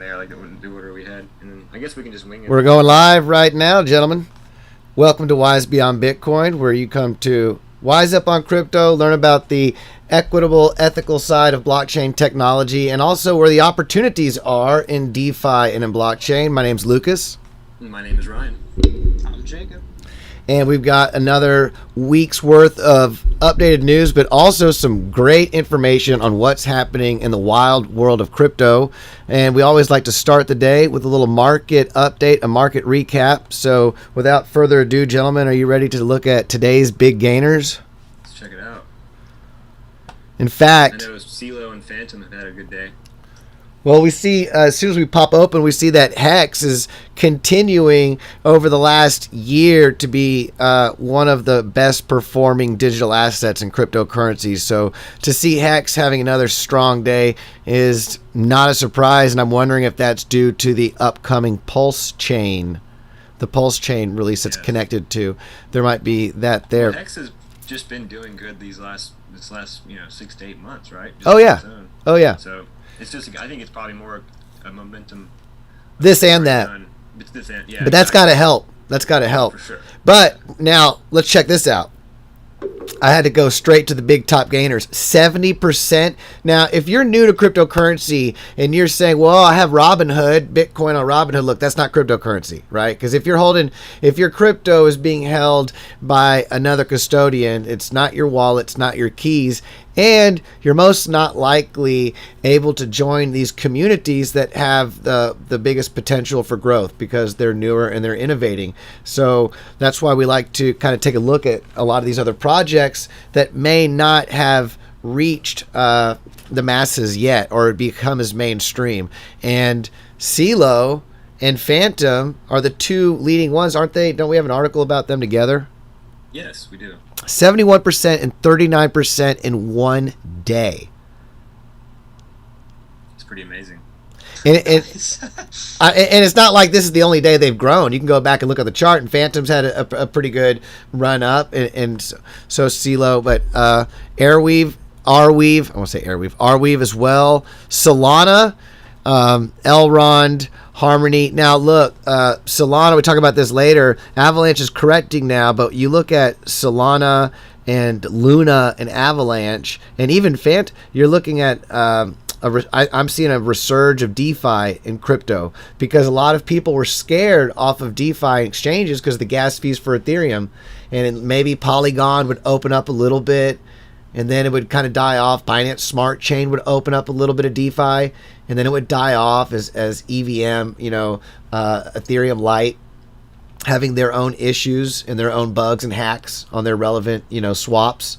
there, like the order we had, and then I guess we can just wing it. We're going live right now, gentlemen. Welcome to Wise Beyond Bitcoin, where you come to wise up on crypto, learn about the equitable, ethical side of blockchain technology, and also where the opportunities are in DeFi and in blockchain. My name's Lucas. My name is Ryan. I'm Jacob. And we've got another week's worth of updated news, but also some great information on what's happening in the wild world of crypto. And we always like to start the day with a little market update, a market recap. So without further ado, gentlemen, are you ready to look at today's big gainers? Let's check it out. In fact, I know CeeLo and Phantom have had a good day. well, we see as soon as we pop open, we see that Hex is continuing over the last year to be one of the best performing digital assets in cryptocurrencies. So to see Hex having another strong day is not a surprise, and I'm wondering if that's due to the upcoming Pulse chain, the Pulse chain release that's connected to. There might be that there. Well, Hex has just been doing good this last 6 to 8 months, right? Just Oh yeah, oh yeah. So it's just, I think it's probably more a momentum. This and that. It's this and, yeah. But that's got to help. That's got to help. For sure. But now let's check this out. I had to go straight to the big top gainers. 70%. Now, if you're new to cryptocurrency and you're saying, well, I have Robinhood, Bitcoin on Robinhood, look, that's not cryptocurrency, right? Because if your crypto is being held by another custodian, it's not your wallet, it's not your keys, and you're most not likely able to join these communities that have the biggest potential for growth because they're newer and they're innovating. So that's why we like to kind of take a look at a lot of these other projects that may not have reached the masses yet or become as mainstream. And CeeLo and Phantom are the two leading ones, aren't they? Don't we have an article about them together? Yes, we do. 71% and 39% in one day. It's pretty amazing. And it's not like this is the only day they've grown. You can go back and look at the chart, and Phantom's had a pretty good run up, and so CeeLo, but Arweave, I want to say Arweave as well. Solana, Elrond, Harmony. Now look, Solana, we talk about this later. Avalanche is correcting now, but you look at Solana and Luna and Avalanche, and even Fant, you're looking at I'm seeing a resurge of DeFi in crypto because a lot of people were scared off of DeFi exchanges because of the gas fees for Ethereum, and maybe Polygon would open up a little bit, and then it would kind of die off. Binance Smart Chain would open up a little bit of DeFi, and then it would die off as EVM, Ethereum Lite, having their own issues and their own bugs and hacks on their relevant, swaps.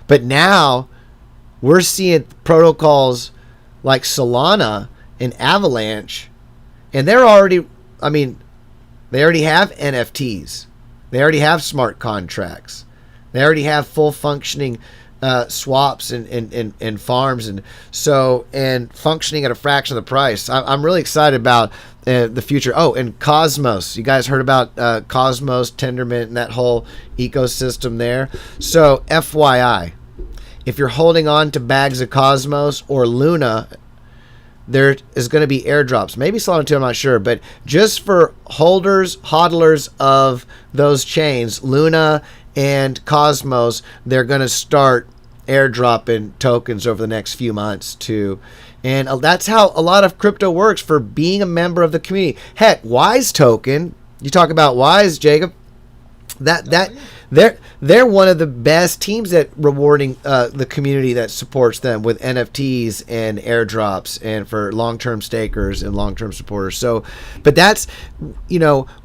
But now we're seeing protocols like Solana and Avalanche, and they already have NFTs. They already have smart contracts. They already have full functioning swaps and farms, and functioning at a fraction of the price. I'm really excited about the future. Oh, and Cosmos. You guys heard about Cosmos, Tendermint, and that whole ecosystem there. So FYI, if you're holding on to bags of Cosmos or Luna, there is going to be airdrops. Maybe Solana too, I'm not sure. But just for hodlers of those chains, Luna and Cosmos, they're going to start airdropping tokens over the next few months too. And that's how a lot of crypto works for being a member of the community. Heck, Wise Token, you talk about Wise, Jacob, they're one of the best teams at rewarding the community that supports them with NFTs and airdrops and for long-term stakers and long-term supporters. So, but that's,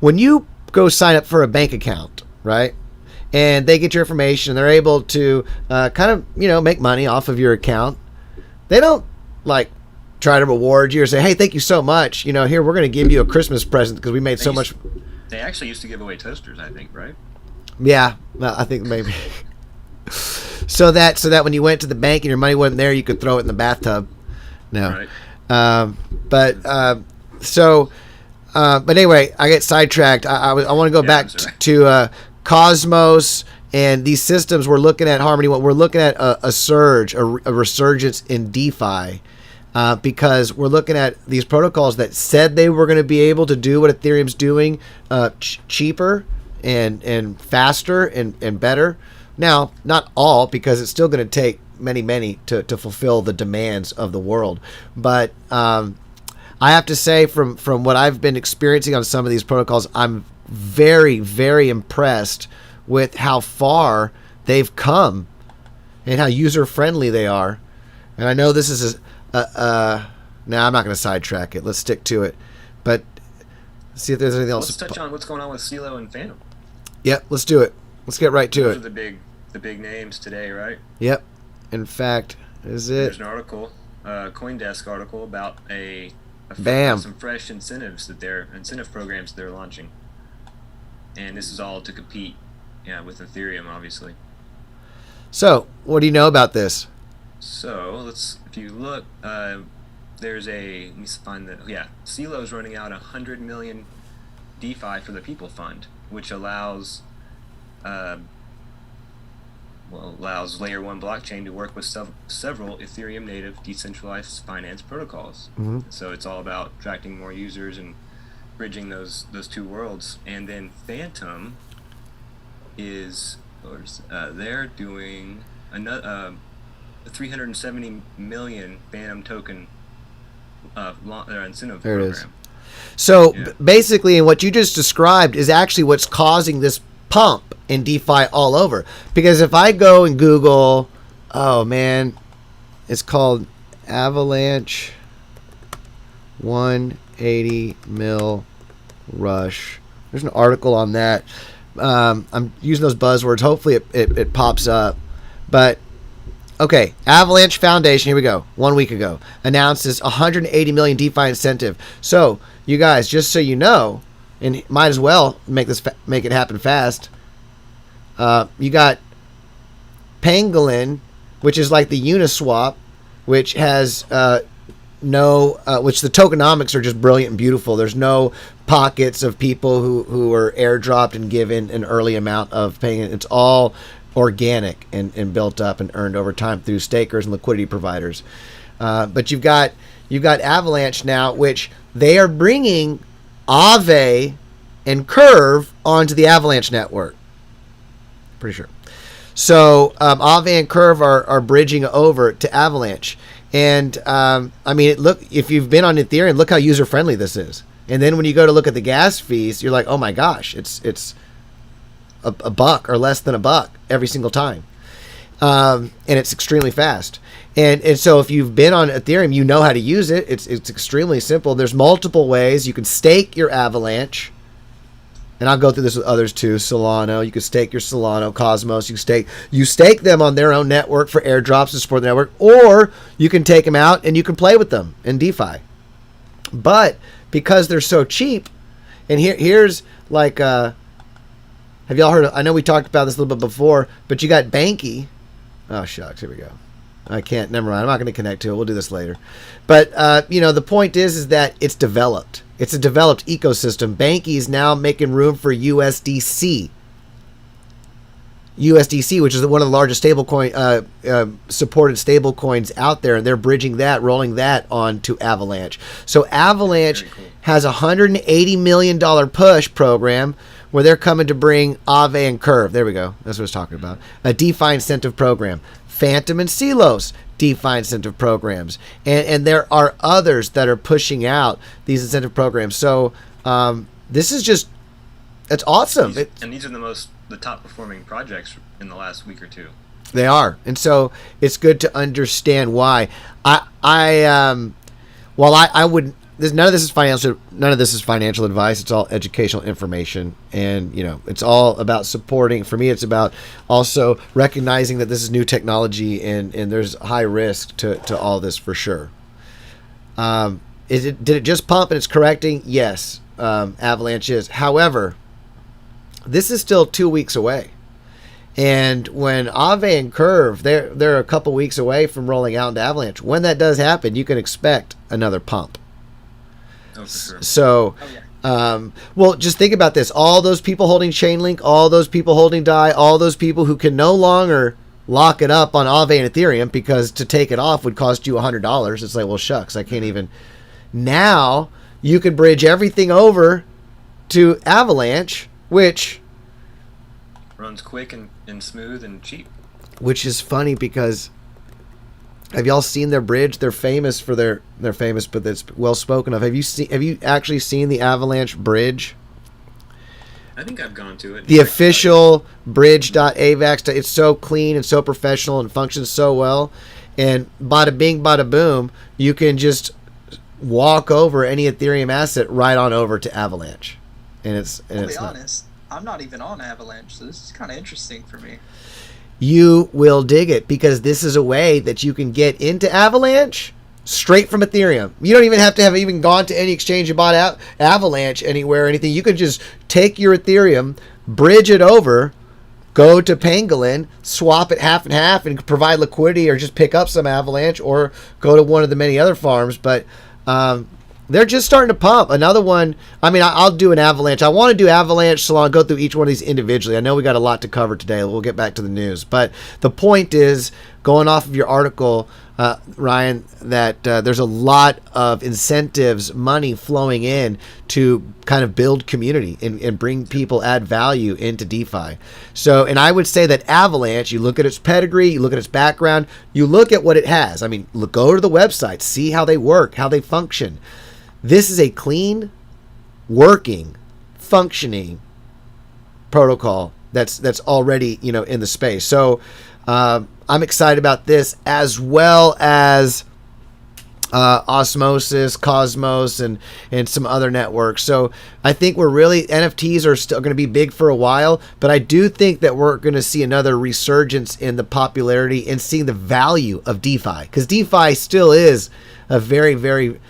when you go sign up for a bank account, right? And they get your information and they're able to make money off of your account. They don't try to reward you or say, hey, thank you so much. Here, we're going to give you a Christmas present because we made so much. They actually used to give away toasters, I think, right? Yeah, well, I think maybe. so that when you went to the bank and your money wasn't there, you could throw it in the bathtub. No. Right. But anyway, I get sidetracked. I want to go back to Cosmos and these systems. We're looking at Harmony. We're looking at a surge, a resurgence in DeFi. because we're looking at these protocols that said they were going to be able to do what Ethereum's doing cheaper and faster and better. Now, not all, because it's still going to take many to fulfill the demands of the world. But I have to say, from what I've been experiencing on some of these protocols, I'm very impressed with how far they've come and how user-friendly they are. And I know this is I'm not going to sidetrack it. Let's stick to it. But see if there's anything else. Let's touch on what's going on with CeeLo and Phantom. Yep, let's do it. Let's get right to Those it. are the big names today, right? Yep. In fact, is it? There's an article, CoinDesk article about some fresh incentives incentive programs they're launching, and this is all to compete, with Ethereum, obviously. So, what do you know about this? So if you look, there's let me find CeeLo's running out 100 million DeFi for the People Fund, which allows Layer 1 blockchain to work with several Ethereum native decentralized finance protocols. Mm-hmm. So it's all about attracting more users and bridging those two worlds. And then Phantom they're doing another 370 million Phantom token their incentive there program. It is. So basically, and what you just described is actually what's causing this pump in DeFi all over. Because if I go and Google, it's called Avalanche 180 mil rush. There's an article on that. I'm using those buzzwords. Hopefully it pops up. But okay, Avalanche Foundation, here we go. 1 week ago, announces 180 million DeFi incentive. So you guys, just so you know, and might as well make it happen fast. You got Pangolin, which is like the Uniswap, which has which the tokenomics are just brilliant and beautiful. There's no pockets of people who are airdropped and given an early amount of paying. It's all organic and built up and earned over time through stakers and liquidity providers. But you've got Avalanche now, which they are bringing Aave and Curve onto the Avalanche network. Pretty sure. So Aave and Curve are bridging over to Avalanche. And look, if you've been on Ethereum, look how user friendly this is. And then when you go to look at the gas fees, you're like, oh my gosh, it's a buck or less than a buck every single time. And it's extremely fast. And so if you've been on Ethereum, you know how to use it. It's extremely simple. There's multiple ways. You can stake your Avalanche. And I'll go through this with others too. Solana, you can stake your Solana, Cosmos, you stake them on their own network for airdrops to support the network, or you can take them out and you can play with them in DeFi. But because they're so cheap, and here's like, have y'all heard of, I know we talked about this a little bit before, but you got Banky. Oh shucks, here we go. I can't, never mind. I'm not going to connect to it. We'll do this later. But, the point is that it's developed. It's a developed ecosystem. Banky is now making room for USDC. USDC, which is one of the largest supported stable coins out there, and they're bridging that, rolling that onto Avalanche. So Avalanche has a $180 million push program where they're coming to bring Aave and Curve. There we go. That's what I was talking about. A DeFi incentive program. Phantom and CeeLo's DeFi incentive programs. And there are others that are pushing out these incentive programs. So this is just, it's awesome. These are the top performing projects in the last week or two. They are. And so it's good to understand why. I wouldn't, none of this is financial advice. It's all educational information, and it's all about supporting. For me, it's about also recognizing that this is new technology, and there's high risk to all this for sure. Did it just pump and it's correcting? Yes, Avalanche is. However, this is still 2 weeks away, and when Aave and Curve, they're a couple weeks away from rolling out into Avalanche. When that does happen, you can expect another pump. Oh, for sure. So, well, just think about this. All those people holding Chainlink, all those people holding DAI, all those people who can no longer lock it up on Aave and Ethereum because to take it off would cost you $100. It's like, well, shucks, I can't even. Now you can bridge everything over to Avalanche, which runs quick and smooth and cheap. Which is funny because have y'all seen their bridge? They're famous for they're famous, but it's well spoken of. Have you actually seen the Avalanche bridge? I think I've gone to it. The official bridge.avax. It's so clean and so professional and functions so well. And bada bing, bada boom, you can just walk over any Ethereum asset right on over to Avalanche. And it's I'll be honest, I'm not even on Avalanche, so this is kind of interesting for me. You will dig it because this is a way that you can get into Avalanche straight from Ethereum. You don't even have to have even gone to any exchange you bought out Avalanche anywhere or anything. You can just take your Ethereum, bridge it over, go to Pangolin, swap it half and half and provide liquidity or just pick up some Avalanche or go to one of the many other farms. But they're just starting to pump. Another one, I mean, I'll do an Avalanche. I want to do Avalanche, Solana, go through each one of these individually. I know we got a lot to cover today. We'll get back to the news. But the point is, going off of your article, Ryan, that there's a lot of incentives, money flowing in to kind of build community and bring people, add value into DeFi. So, and I would say that Avalanche, you look at its pedigree, you look at its background, you look at what it has. I mean, go to the website, see how they work, how they function. This is a clean, working, functioning protocol that's already, in the space. So I'm excited about this, as well as Osmosis, Cosmos, and some other networks. So I think NFTs are still going to be big for a while, but I do think that we're going to see another resurgence in the popularity and seeing the value of DeFi, because DeFi still is a very, very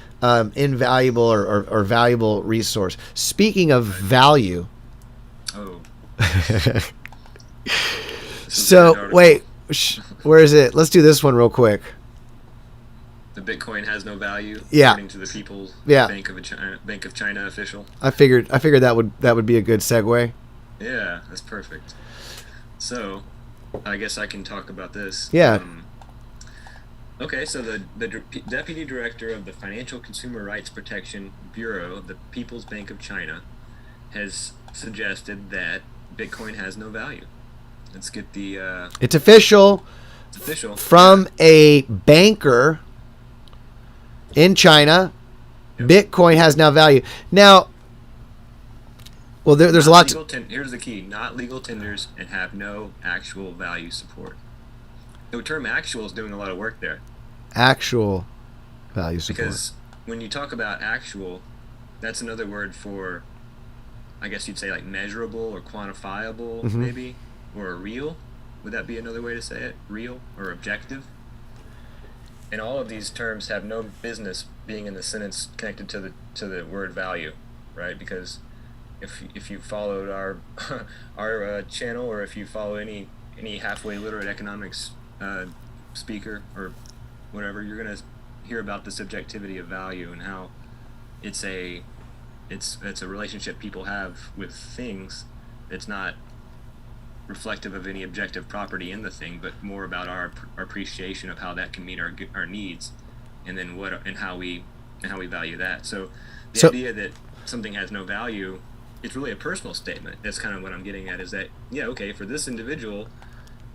invaluable or valuable resource. Speaking of value. Oh. So wait, where is it? Let's do this one real quick. The Bitcoin has no value. Yeah. According to the People's Bank of China official. I figured that would be a good segue. Yeah, that's perfect. So, I guess I can talk about this. Yeah. Okay, so the Deputy Director of the Financial Consumer Rights Protection Bureau of the People's Bank of China has suggested that Bitcoin has no value. Let's get the... It's official. It's official. From a banker in China, yep. Bitcoin has no value. Now, well, there's a lot to... Here's the key. Not legal tenders and have no actual value support. The term actual is doing a lot of work there. Actual value support. Because when you talk about actual, that's another word for, I guess you'd say like measurable or quantifiable, mm-hmm. maybe, or real. Would that be another way to say it? Real or objective? And all of these terms have no business being in the sentence connected to the word value, right? Because if you followed our our channel, or if you follow any halfway literate economics speaker or whatever, you're gonna hear about the subjectivity of value and how it's a relationship people have with things that's not reflective of any objective property in the thing, but more about our appreciation of how that can meet our needs, and then how we value that. So the idea that something has no value, it's really a personal statement. That's kind of what I'm getting at, is that, yeah, okay, for this individual,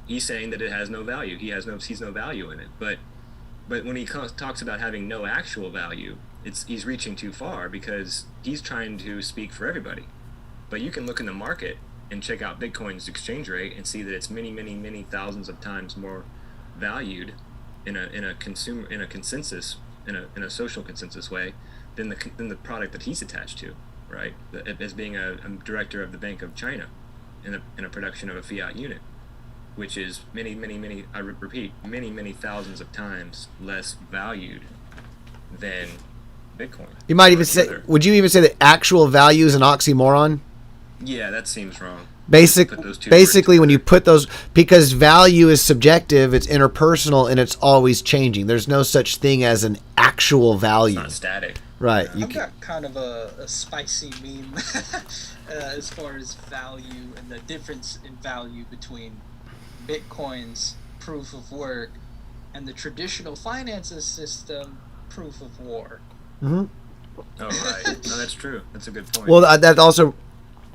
he's saying that it has no value. He sees no value in it. But when he talks about having no actual value, he's reaching too far, because he's trying to speak for everybody. But you can look in the market and check out Bitcoin's exchange rate and see that it's many, many, many thousands of times more valued in a consensus, in a social consensus way, than the product that he's attached to, right? As being a director of the Bank of China in a production of a fiat unit, which is many, many, many, I repeat, many, many thousands of times less valued than Bitcoin. You might even say, would you even say that actual value is an oxymoron? Yeah, that seems wrong. Basically, when you put those, because value is subjective, it's interpersonal, and it's always changing. There's no such thing as an actual value. It's not static. Right. I've got kind of a spicy meme as far as value and the difference in value between Bitcoins proof of work, and the traditional finances system proof of war. Mm-hmm. Oh, right. No, that's true. That's a good point. Well, that also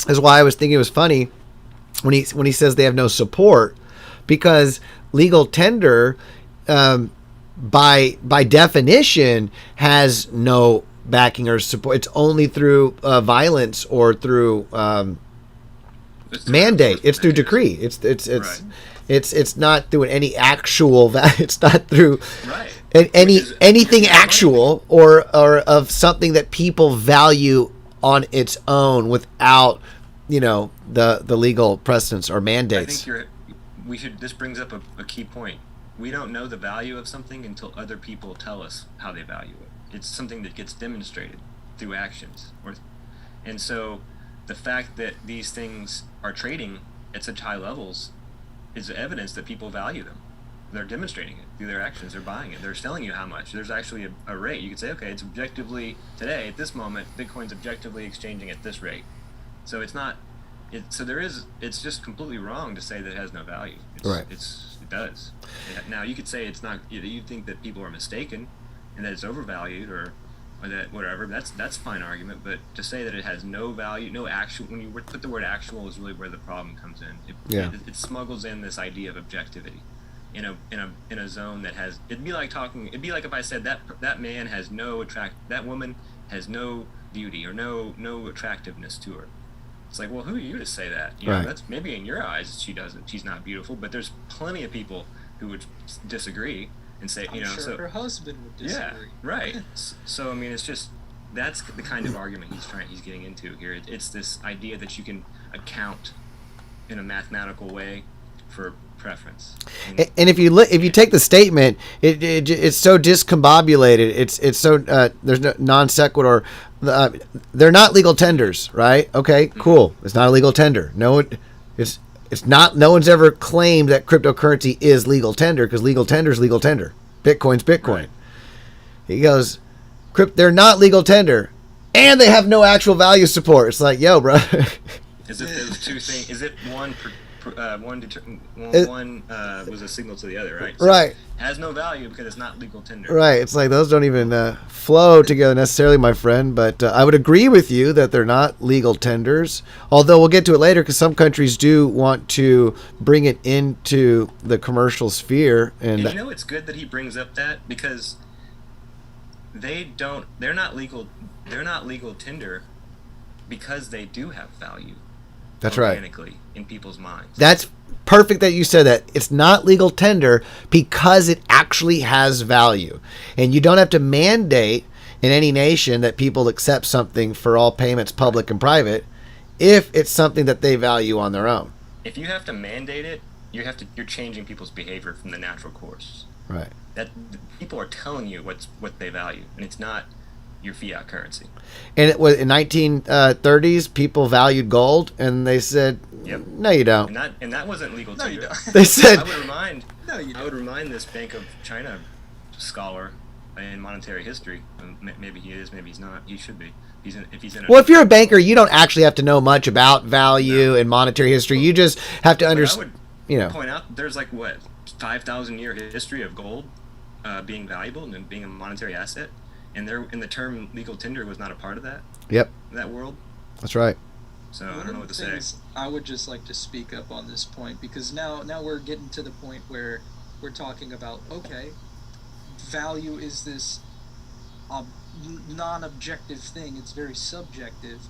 is why I was thinking it was funny when he says they have no support, because legal tender, by definition, has no backing or support. It's only through violence or through mandate. It's through decree. It's not through any actual. It's not through anything actual or of something that people value on its own without the legal precedents or mandates. I think this brings up a key point. We don't know the value of something until other people tell us how they value it. It's something that gets demonstrated through actions, and so the fact that these things are trading at such high levels is evidence that people value them. They're demonstrating it through their actions. They're buying it. They're telling you how much. There's actually a rate. You could say, okay, it's objectively today at this moment, Bitcoin's objectively exchanging at this rate. So it's not. It's just completely wrong to say that it has no value. Right. It does. Now you could say it's not. You think that people are mistaken, and that it's overvalued, or that whatever. That's fine argument. But to say that it has no value, no actual. When you put the word actual, is really where the problem comes in. It smuggles in this idea of objectivity, in a zone that has. It'd be like if I said that man has no that woman has no beauty or no attractiveness to her. It's like, well, who are you to say that? Right. That's maybe in your eyes she's not beautiful, but there's plenty of people who would disagree and say, I'm sure her husband would disagree. Yeah, right. So I mean, it's just that's the kind of argument he's getting into here. It's this idea that you can account in a mathematical way for preference. And if you take the statement, it's so discombobulated. It's so there's no non sequitur. They're not legal tenders, right? Okay, cool. It's not a legal tender. No, it's not. No one's ever claimed that cryptocurrency is legal tender, because legal tender is legal tender. Bitcoin's Bitcoin. Right. He goes, they're not legal tender, and they have no actual value support. It's like, yo, bro. Is it those two things? Is it one was a signal to the other, right? So right. Has no value because it's not legal tender. Right. It's like those don't even flow together necessarily, my friend. But I would agree with you that they're not legal tenders. Although we'll get to it later, because some countries do want to bring it into the commercial sphere. And it's good that he brings up that, because they're not legal tender because they do have value. That's right. Organically in people's minds. That's perfect that you said that. It's not legal tender because it actually has value. And you don't have to mandate in any nation that people accept something for all payments, public and private, if it's something that they value on their own. If you have to mandate it, you're changing people's behavior from the natural course. Right. That people are telling you what they value, and it's not your fiat currency. And it was in 1930s, people valued gold, and they said, yep. No, you don't. And that wasn't legal tender. No, you don't. They said, I would remind this Bank of China scholar in monetary history. Maybe he is, maybe he's not. He should be. If you're a banker, you don't actually have to know much about value and monetary history. You just have to understand. I would point out there's 5,000 year history of gold being valuable and being a monetary asset. And the term legal tender was not a part of that. Yep. That world. That's right. So I don't know what to say. I would just like to speak up on this point, because now we're getting to the point where we're talking about, okay, value is this non-objective thing. It's very subjective.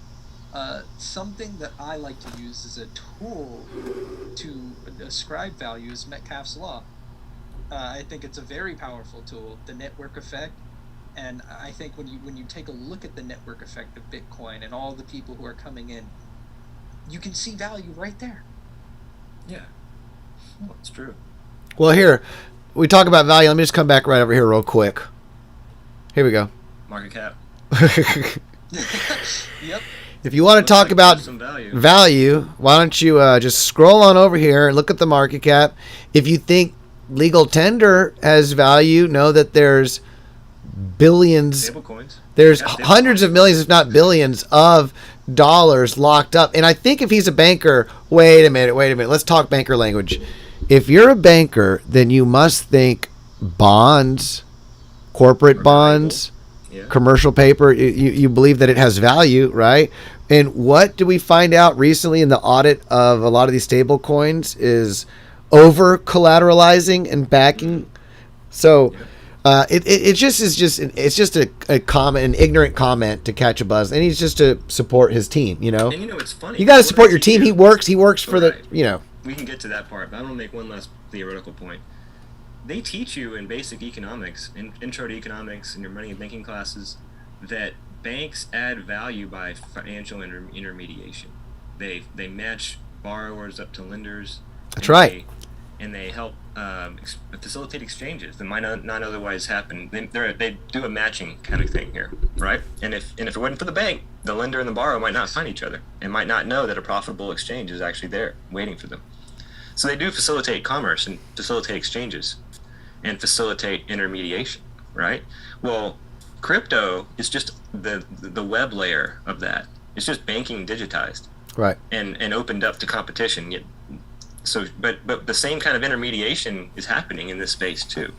Something that I like to use as a tool to ascribe value is Metcalfe's law. I think it's a very powerful tool. The network effect. And I think when you take a look at the network effect of Bitcoin and all the people who are coming in, you can see value right there. Yeah, well, it's true. Well, here, we talk about value. Let me just come back right over here real quick. Here we go. Market cap. Yep. If you want to talk about value, why don't you just scroll on over here and look at the market cap. If you think legal tender has value, know that there's billions, there's hundreds of millions, if not billions, of dollars locked up. And I think if he's a banker, wait a minute, let's talk banker language. if you're a banker, then you must think bonds, corporate bonds, commercial paper. You believe that it has value, right? And what do we find out recently in the audit of a lot of these stable coins is over collateralizing and backing. So it's just a comment, an ignorant comment to catch a buzz, and he's just to support his team, And it's funny. You got to support your team. He works for the, We can get to that part, but I want to make one last theoretical point. They teach you in basic economics, in intro to economics, in your money and banking classes, that banks add value by financial intermediation. They match borrowers up to lenders. That's right. And they help facilitate exchanges that might not otherwise happen. They do a matching kind of thing here, right? And if it wasn't for the bank, the lender and the borrower might not find each other and might not know that a profitable exchange is actually there waiting for them. So they do facilitate commerce and facilitate exchanges and facilitate intermediation, right? Well, crypto is just the web layer of that. It's just banking digitized, right? And opened up to competition. So, but the same kind of intermediation is happening in this space too,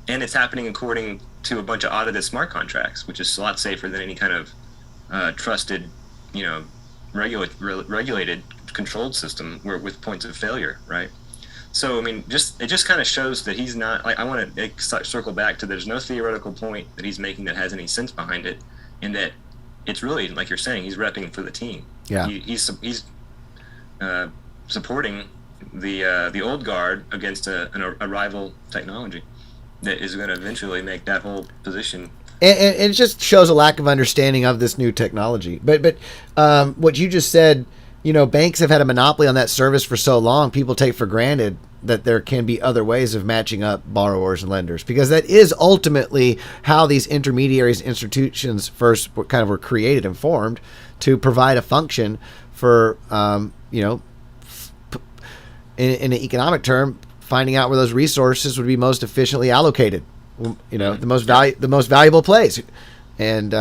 and it's happening according to a bunch of audited smart contracts, which is a lot safer than any kind of trusted, regulated, controlled system with points of failure, right? So, I mean, it just kind of shows that he's not. I want to circle back to there's no theoretical point that he's making that has any sense behind it, and that it's really like you're saying, he's repping for the team. Yeah, he's supporting the old guard against a rival technology that is going to eventually make that whole position. And it just shows a lack of understanding of this new technology. But what you just said, banks have had a monopoly on that service for so long, people take for granted that there can be other ways of matching up borrowers and lenders, because that is ultimately how these intermediaries and institutions first were created and formed, to provide a function for, in an economic term, finding out where those resources would be most efficiently allocated, the most valuable place, and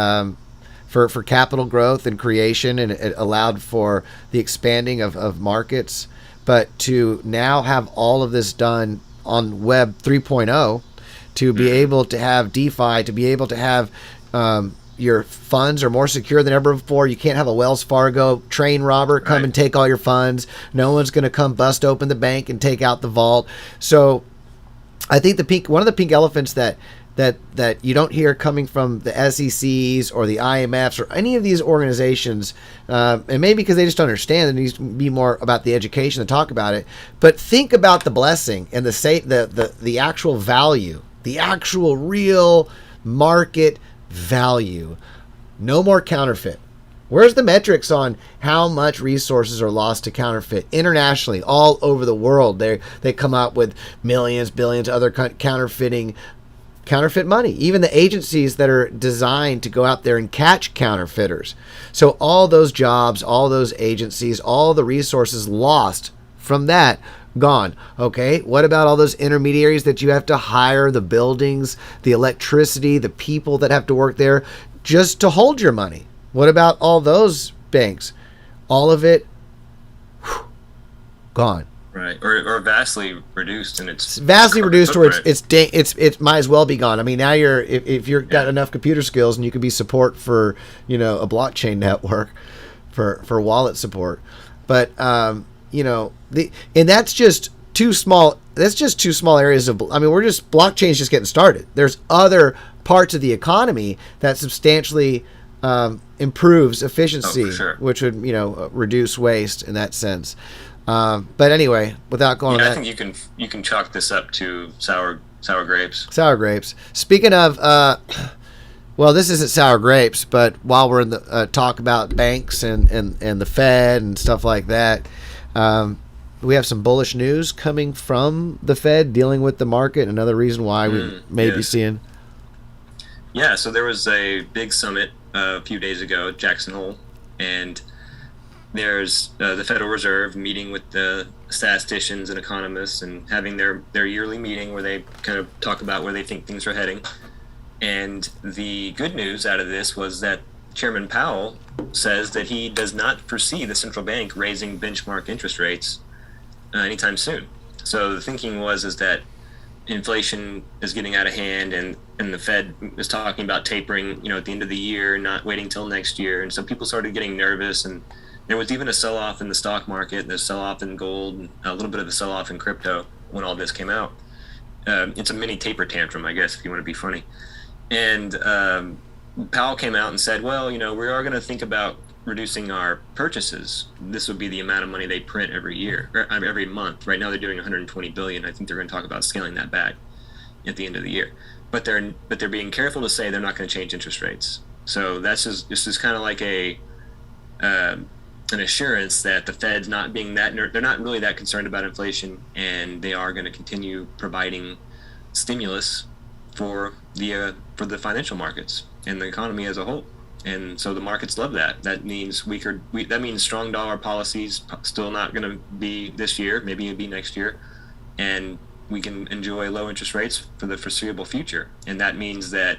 for capital growth and creation, and it allowed for the expanding of markets. But to now have all of this done on Web 3.0, to be able to have DeFi, to be able to have your funds are more secure than ever before. You can't have a Wells Fargo train robber come and take all your funds. No one's going to come bust open the bank and take out the vault. So I think one of the pink elephants that you don't hear coming from the SECs or the IMFs or any of these organizations, and maybe because they just don't understand, it needs to be more about the education to talk about it. But think about the blessing and the actual value, the actual real market value. No more counterfeit. Where's the metrics on how much resources are lost to counterfeit internationally, all over the world? They come out with millions, billions, other counterfeit money. Even the agencies that are designed to go out there and catch counterfeiters. So all those jobs, all those agencies, all the resources lost from that, gone. Okay, what about all those intermediaries that you have to hire, the buildings, the electricity, the people that have to work there just to hold your money? What about all those banks? All of it, gone. Right, or vastly reduced, and it's vastly reduced to where it might as well be gone. I mean, now if you've got enough computer skills, and you can be support for a blockchain network for wallet support, but and that's just two small. That's just two small areas of. I mean, blockchain's just getting started. There's other parts of the economy that substantially improves efficiency, which would reduce waste in that sense. But anyway, without going on that, I think you can chalk this up to sour grapes. Sour grapes. Speaking of, well, this isn't sour grapes, but while we're in the talk about banks and the Fed and stuff like that, we have some bullish news coming from the Fed dealing with the market. Another reason why we may be seeing. Yeah, so there was a big summit a few days ago at Jackson Hole, and there's the Federal Reserve meeting with the statisticians and economists and having their yearly meeting where they kind of talk about where they think things are heading. And the good news out of this was that Chairman Powell says that he does not foresee the central bank raising benchmark interest rates anytime soon. So the thinking is that inflation is getting out of hand, and the Fed is talking about tapering, at the end of the year, not waiting till next year. And so people started getting nervous, and there was even a sell-off in the stock market, there's sell-off in gold, and a little bit of a sell-off in crypto when all this came out. It's a mini taper tantrum, I guess, if you want to be funny. And Powell came out and said, well, we are going to think about reducing our purchases. This would be the amount of money they print every year, or every month. Right now they're doing 120 billion. I think they're going to talk about scaling that back at the end of the year. But they're being careful to say they're not going to change interest rates. So this is kind of like an assurance that the Fed's not being they're not really that concerned about inflation, and they are going to continue providing stimulus for the financial markets and the economy as a whole. And so the markets love that. That means that means strong dollar policies, still not going to be this year, maybe it'll be next year, and we can enjoy low interest rates for the foreseeable future. And that means that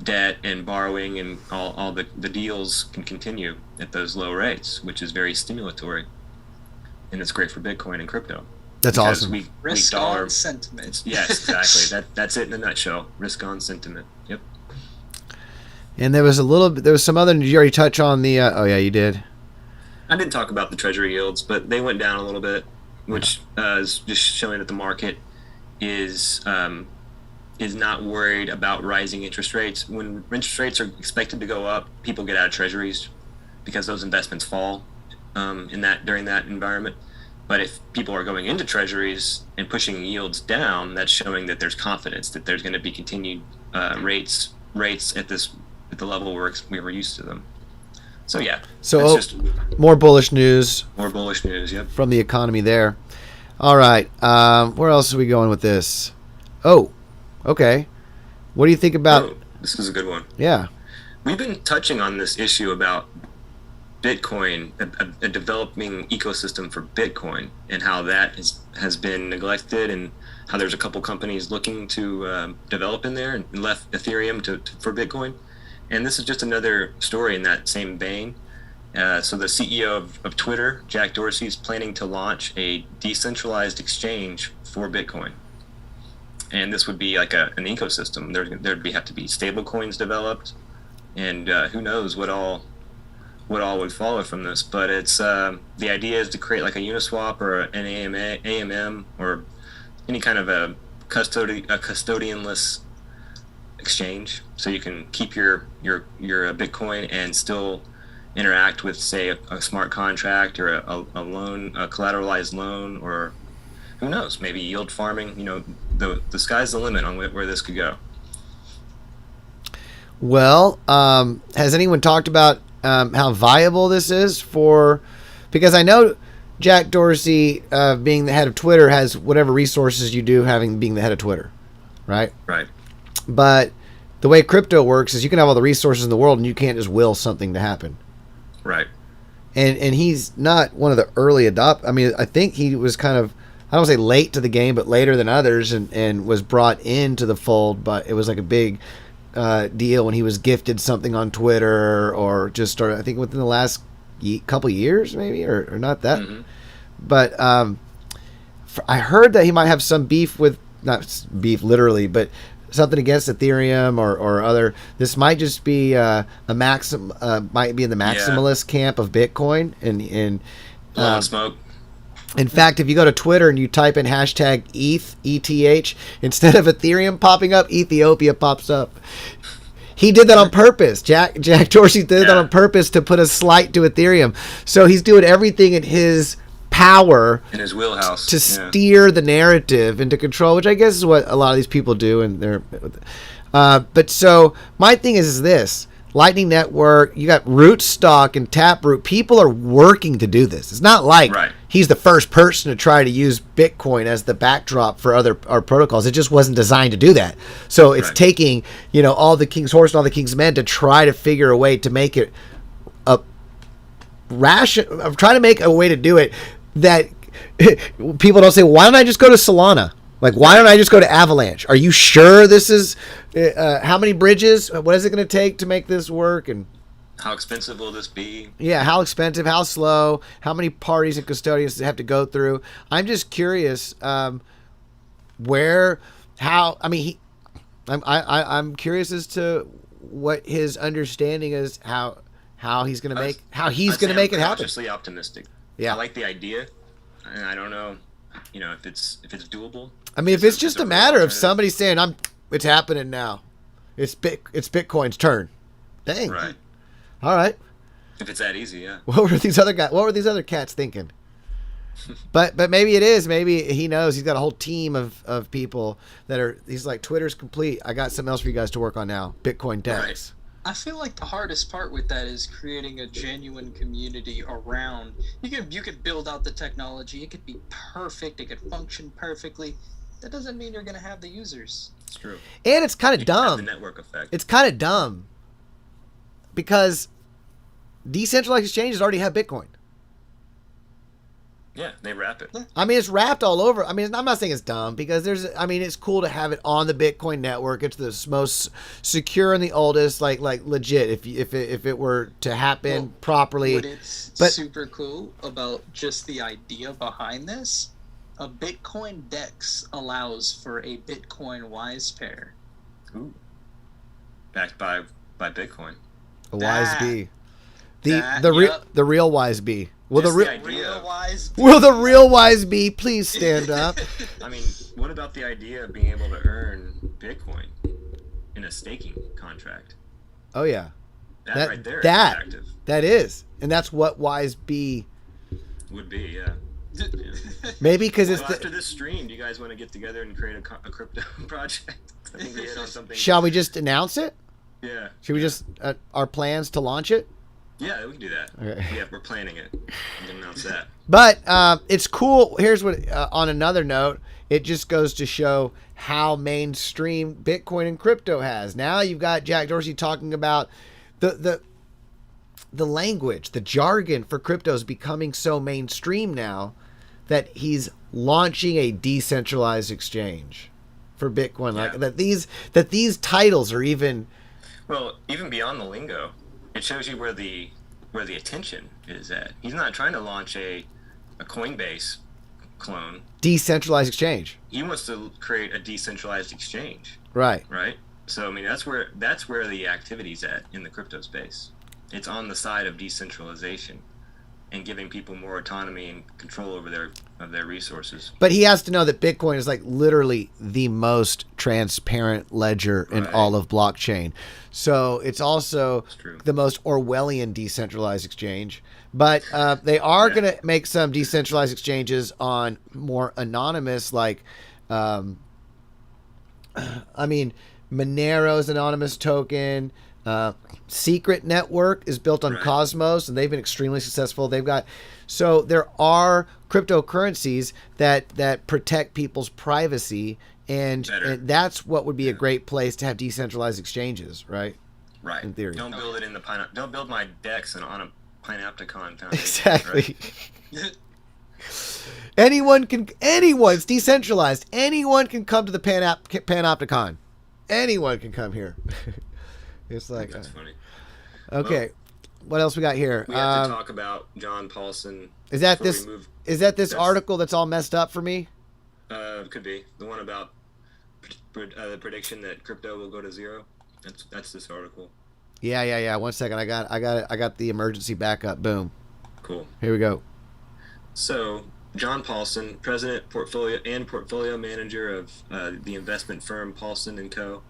debt and borrowing and all the deals can continue at those low rates, which is very stimulatory, and it's great for Bitcoin and crypto. That's because awesome. Risk on sentiment. Yes, exactly. That's it in a nutshell. Risk on sentiment. Yep. And there was some other. Did you already touch on the? Oh yeah, you did. I didn't talk about the treasury yields, but they went down a little bit, which is just showing that the market is not worried about rising interest rates. When interest rates are expected to go up, people get out of treasuries because those investments fall during that environment. But if people are going into treasuries and pushing yields down, that's showing that there's confidence that there's going to be continued rates at the level we were used to them. So yeah. So just more bullish news. More bullish news. Yep. From the economy there. All right. Where else are we going with this? Oh, okay. What do you think about? Oh, this is a good one. Yeah. We've been touching on this issue about Bitcoin, a developing ecosystem for Bitcoin, and how that has been neglected, and how there's a couple companies looking to develop in there and left Ethereum for Bitcoin. And this is just another story in that same vein. So the CEO of Twitter, Jack Dorsey, is planning to launch a decentralized exchange for Bitcoin. And this would be like an ecosystem. There'd have to be stable coins developed, and who knows what all would follow from this. But it's the idea is to create like a Uniswap or an AMM or any kind of a custodianless exchange, so you can keep your Bitcoin and still interact with, say, a smart contract or a loan, a collateralized loan, or who knows, maybe yield farming. The sky's the limit on where this could go. Well, has anyone talked about how viable this is because I know Jack Dorsey, being the head of Twitter, has whatever resources you do being the head of Twitter, right? Right. But the way crypto works is you can have all the resources in the world and you can't just will something to happen. Right. And he's not one of the early adopters. I mean, I think he was kind of, I don't say late to the game, but later than others, and was brought into the fold. But it was like a big deal when he was gifted something on Twitter, or just started, I think, within the last couple years, maybe, or not that. Mm-hmm. But I heard that he might have some beef with, not beef literally, but something against Ethereum or other. This might just be might be in the maximalist camp of Bitcoin, and smoke. In fact, if you go to Twitter and you type in hashtag ETH, instead of Ethereum popping up, Ethiopia pops up. He did that on purpose. Jack Dorsey did that on purpose to put a slight to Ethereum. So he's doing everything in his power, in his wheelhouse, to steer the narrative and to control, which I guess is what a lot of these people do. And but so my thing is this: Lightning Network, you got Rootstock and Taproot. People are working to do this. It's not like he's the first person to try to use Bitcoin as the backdrop for our protocols. It just wasn't designed to do that. So it's taking, all the king's horse and all the king's men to try to figure a way to make it trying to make a way to do it that people don't say, why don't I just go to Solana? Like, why don't I just go to Avalanche? Are you sure this is how many bridges? What is it going to take to make this work? And How expensive will this be? Yeah, how expensive, how slow, how many parties and custodians have to go through. I'm just curious where, how. I mean, I'm curious as to what his understanding is, how he's gonna make it happen. Cautiously optimistic. Yeah, I like the idea, and I don't know, if it's doable. I mean, if it's just a matter of somebody saying, it's happening now. It's Bitcoin's turn. Dang. Right. All right. If it's that easy, yeah. What were these other cats thinking? But maybe it is. Maybe he knows he's got a whole team of people he's like, Twitter's complete. I got something else for you guys to work on now. Bitcoin DEX. Right. I feel like the hardest part with that is creating a genuine community around. You could build out the technology. It could be perfect. It could function perfectly. That doesn't mean you're going to have the users. It's true. And it's kind of dumb. The network effect. It's kind of dumb because decentralized exchanges already have Bitcoin. Yeah, they wrap it. I mean, it's wrapped all over. I mean, I'm not saying it's dumb because it's cool to have it on the Bitcoin network. It's the most secure and the oldest, like legit. If it were to happen properly, what is super cool about just the idea behind this, a Bitcoin DEX allows for a Bitcoin wise pair. Ooh. Backed by Bitcoin. A wise bee. The real wise bee. Will the real wise bee please stand up? I mean, what about the idea of being able to earn Bitcoin in a staking contract? Oh yeah, that right there is attractive. That is, and that's what wise bee would be. Yeah. Maybe because after this stream, do you guys want to get together and create a crypto project? I think we hit on something. Shall we just announce it? Yeah. Should we just our plans to launch it? Yeah, we can do that. Okay. Yeah, we're planning it. I'm gonna announce that. But it's cool. Here's what. On another note, it just goes to show how mainstream Bitcoin and crypto has. Now you've got Jack Dorsey talking about the language, the jargon for crypto is becoming so mainstream now that he's launching a decentralized exchange for Bitcoin. Yeah. Like that these titles are even. Well, even beyond the lingo. It shows you where the attention is at. He's not trying to launch a Coinbase clone. Decentralized exchange. He wants to create a decentralized exchange. Right. Right? So I mean that's where the activity's at in the crypto space. It's on the side of decentralization and giving people more autonomy and control over their resources. But he has to know that Bitcoin is like literally the most transparent ledger in all of blockchain. So it's also the most Orwellian decentralized exchange. But they are going to make some decentralized exchanges on more anonymous, like, Monero's anonymous token. Secret Network is built on Cosmos, and they've been extremely successful. So there are cryptocurrencies that protect people's privacy, and that's what would be a great place to have decentralized exchanges, right? Right. In theory. Don't build it in don't build my DEX on a Panopticon foundation. Exactly. Right? Anyone's decentralized. Anyone can come to the Panopticon. Anyone can come here. It's like that's funny. Okay, well, what else we got here? We have to talk about John Paulson. Is that this article that's all messed up for me? Could be the one about the prediction that crypto will go to zero. That's this article. Yeah. 1 second, I got the emergency backup. Boom. Cool. Here we go. So John Paulson, president, portfolio manager of the investment firm Paulson & Co.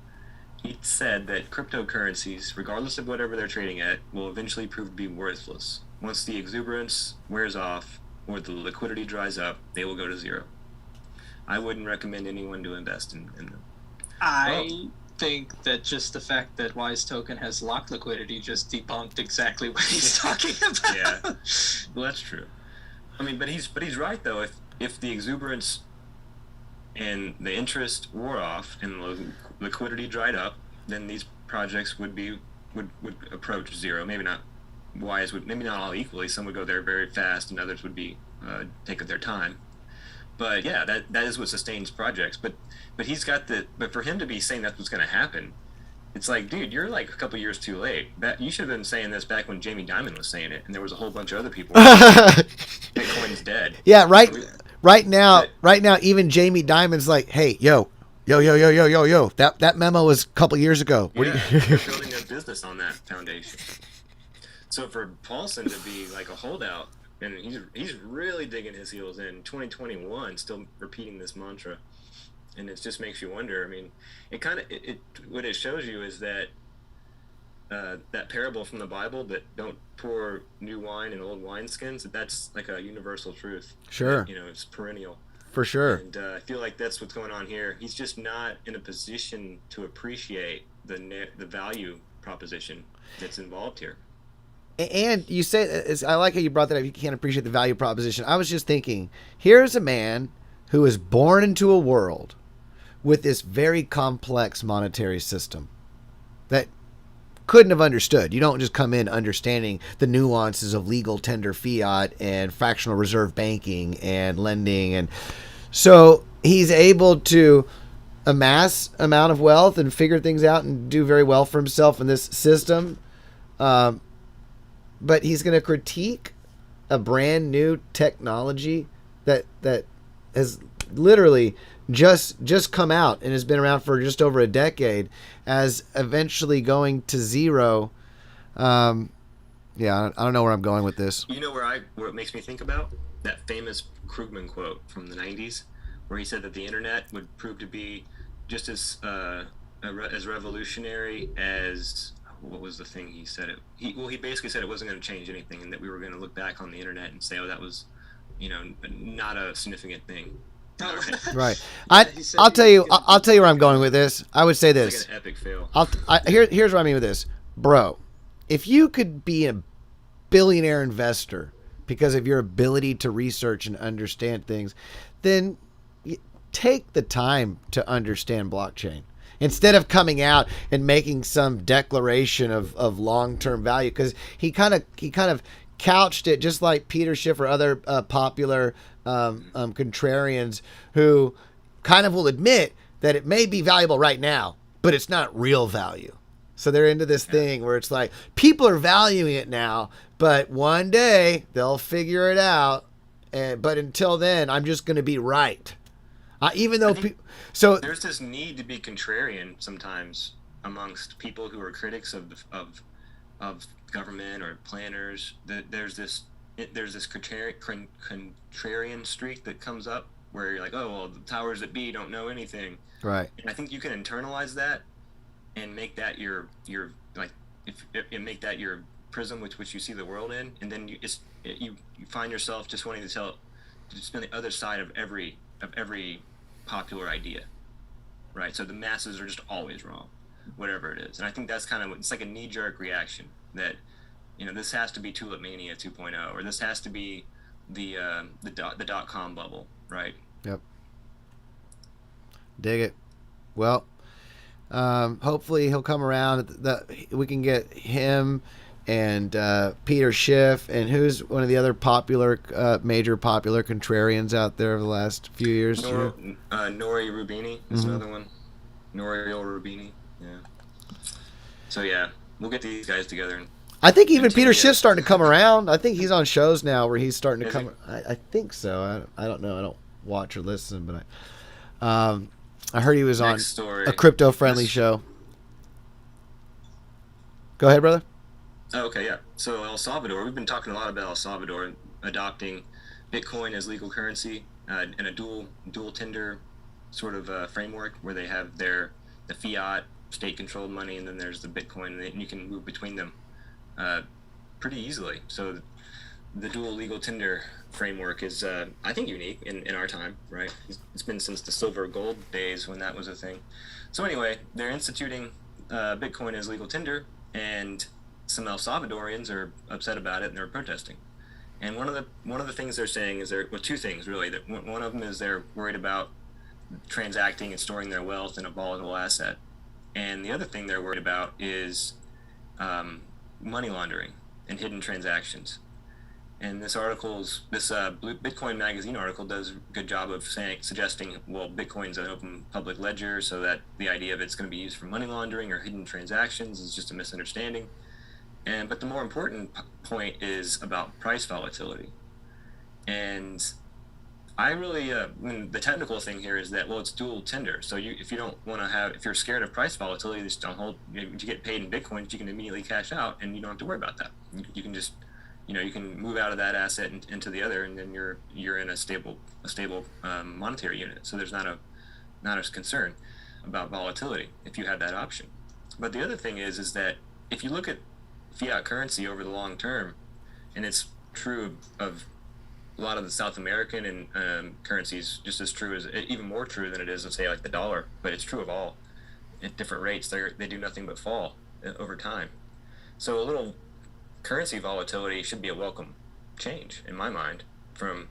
He said that cryptocurrencies, regardless of whatever they're trading at, will eventually prove to be worthless. Once the exuberance wears off or the liquidity dries up, they will go to zero. I wouldn't recommend anyone to invest in them. I think that just the fact that Wise Token has locked liquidity just debunked exactly what he's talking about. Yeah, well, that's true. I mean, but he's right though. If the exuberance and the interest wore off and the liquidity dried up, then these projects would approach zero. Maybe not maybe not all equally. Some would go there very fast, and others would be take their time. But yeah, that is what sustains projects. But he's got but for him to be saying that's what's going to happen, It's like, dude, you're like a couple years too late. You should have been saying this back when Jamie Dimon was saying it, and there was a whole bunch of other people. Bitcoin's dead. Yeah, right now, even Jamie Dimon's like, hey, yo. That memo was a couple years ago. Yeah, they're building their business on that foundation. So for Paulson to be like a holdout, and he's really digging his heels in 2021, still repeating this mantra. And it just makes you wonder. I mean, what it shows you is that that parable from the Bible that don't pour new wine in old wineskins. That's like a universal truth. Sure. It's perennial. For sure. And I feel like that's what's going on here. He's just not in a position to appreciate the value proposition that's involved here. And you say, I like how you brought that up. You can't appreciate the value proposition. I was just thinking, here's a man who was born into a world with this very complex monetary system that couldn't have understood. You don't just come in understanding the nuances of legal tender fiat and fractional reserve banking and lending. And so he's able to amass amount of wealth and figure things out and do very well for himself in this system. But he's going to critique a brand new technology that has literally just come out and has been around for just over a decade as eventually going to zero. I don't know where I'm going with this. You know where it makes me think about? That famous Krugman quote from the 90s where he said that the internet would prove to be just as revolutionary as, what was the thing he said? He basically said it wasn't going to change anything, and that we were going to look back on the internet and say, oh, that was, not a significant thing. Right. I'll tell you where I'm going with this. I would say this. It's like an epic fail. Here's what I mean with this, bro. If you could be a billionaire investor because of your ability to research and understand things, then take the time to understand blockchain instead of coming out and making some declaration of long-term value. Because he kind of couched it just like Peter Schiff or other popular contrarians who kind of will admit that it may be valuable right now, but it's not real value. So they're into this thing where it's like people are valuing it now, but one day they'll figure it out. But until then, I'm just going to be right. Even though so there's this need to be contrarian sometimes amongst people who are critics of government or planners. There's this contrarian streak that comes up where you're like, oh well, the powers that be don't know anything. Right. And I think you can internalize that and make that your like make that your prism with which you see the world in, and then you find yourself just wanting to spin the other side of every popular idea, right? So the masses are just always wrong, whatever it is. And I think that's kind of, it's like a knee-jerk reaction that, this has to be Tulip Mania 2.0, or this has to be the dot-com bubble, right? Yep. Dig it. Well, hopefully he'll come around. We can get him and Peter Schiff, and who's one of the other major popular contrarians out there over the last few years? Nori Rubini is another one. Nouriel Rubini, yeah. So yeah, we'll get these guys together. And I think even Peter Schiff's starting to come around. I think he's on shows now where he's starting to come. I think so. I don't know. I don't watch or listen, but I heard he was on a crypto-friendly show. Go ahead, brother. Oh, okay, yeah. So El Salvador, we've been talking a lot about El Salvador adopting Bitcoin as legal currency in a dual tender sort of framework where they have the fiat state-controlled money, and then there's the Bitcoin, and you can move between them pretty easily. So the dual legal tender framework is, I think, unique in our time, right? It's been since the silver gold days when that was a thing. So anyway, they're instituting Bitcoin as legal tender, and some El Salvadorians are upset about it and they're protesting. And one of the things they're saying is two things really. That one of them is they're worried about transacting and storing their wealth in a volatile asset, and the other thing they're worried about is money laundering and hidden transactions. And this Bitcoin Magazine article does a good job of suggesting, well, Bitcoin's an open public ledger, so that the idea of it's going to be used for money laundering or hidden transactions is just a misunderstanding. But the more important point is about price volatility. And I really, the technical thing here is that, well, it's dual tender. So if you don't want to if you're scared of price volatility, just don't hold. You get paid in Bitcoin, you can immediately cash out, and you don't have to worry about that. You can just, you can move out of that asset into the other, and then you're in a stable monetary unit. So there's not a concern about volatility if you have that option. But the other thing is that if you look at fiat currency over the long term, and it's true of a lot of the South American and currencies, just as true as, even more true than it is of, say, like the dollar, but it's true of all. At different rates, they do nothing but fall over time. So a little currency volatility should be a welcome change, in my mind, from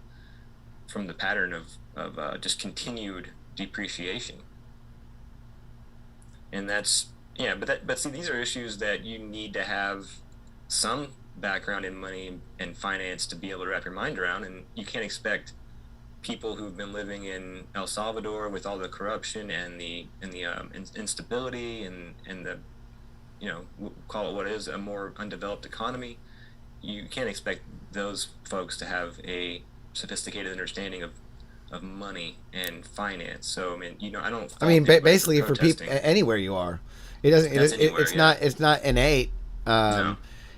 the pattern of just continued depreciation. And that's, but see, these are issues that you need to have some background in money and finance to be able to wrap your mind around, and you can't expect people who've been living in El Salvador with all the corruption and the instability and the, we'll call it what is a more undeveloped economy. You can't expect those folks to have a sophisticated understanding of money and finance. So I mean, I don't. Basically, for people anywhere you are, it doesn't. It's not innate. No.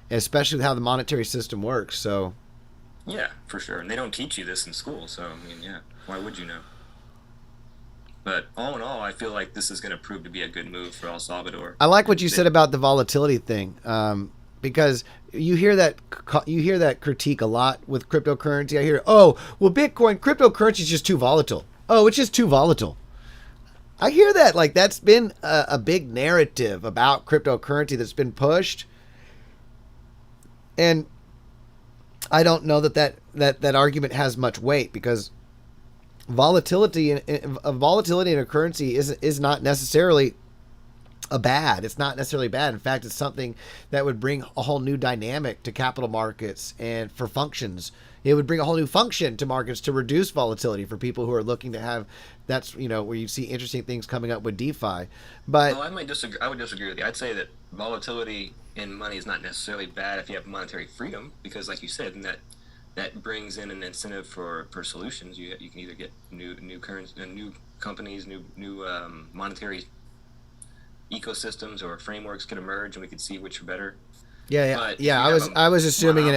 Especially with how the monetary system works. So. Yeah, for sure, and they don't teach you this in school. So I mean, why would you know? But all in all, I feel like this is going to prove to be a good move for El Salvador. I like what you said about the volatility thing, because you hear that critique a lot with cryptocurrency. I hear, cryptocurrency is just too volatile. Oh, it's just too volatile. I hear that, like, that's been a big narrative about cryptocurrency that's been pushed, and I don't know that argument has much weight, because volatility in a currency is not necessarily it's not necessarily bad. In fact, it's something that would bring a whole new dynamic to capital markets and for functions. It would bring a whole new function to markets to reduce volatility for people who are looking to have. That's where you see interesting things coming up with DeFi. But I would disagree with you. I'd say that volatility in money is not necessarily bad if you have monetary freedom, because, like you said, and that brings in an incentive for solutions. You can either get new currency, new companies, new monetary ecosystems or frameworks could emerge, and we could see which are better. I was assuming in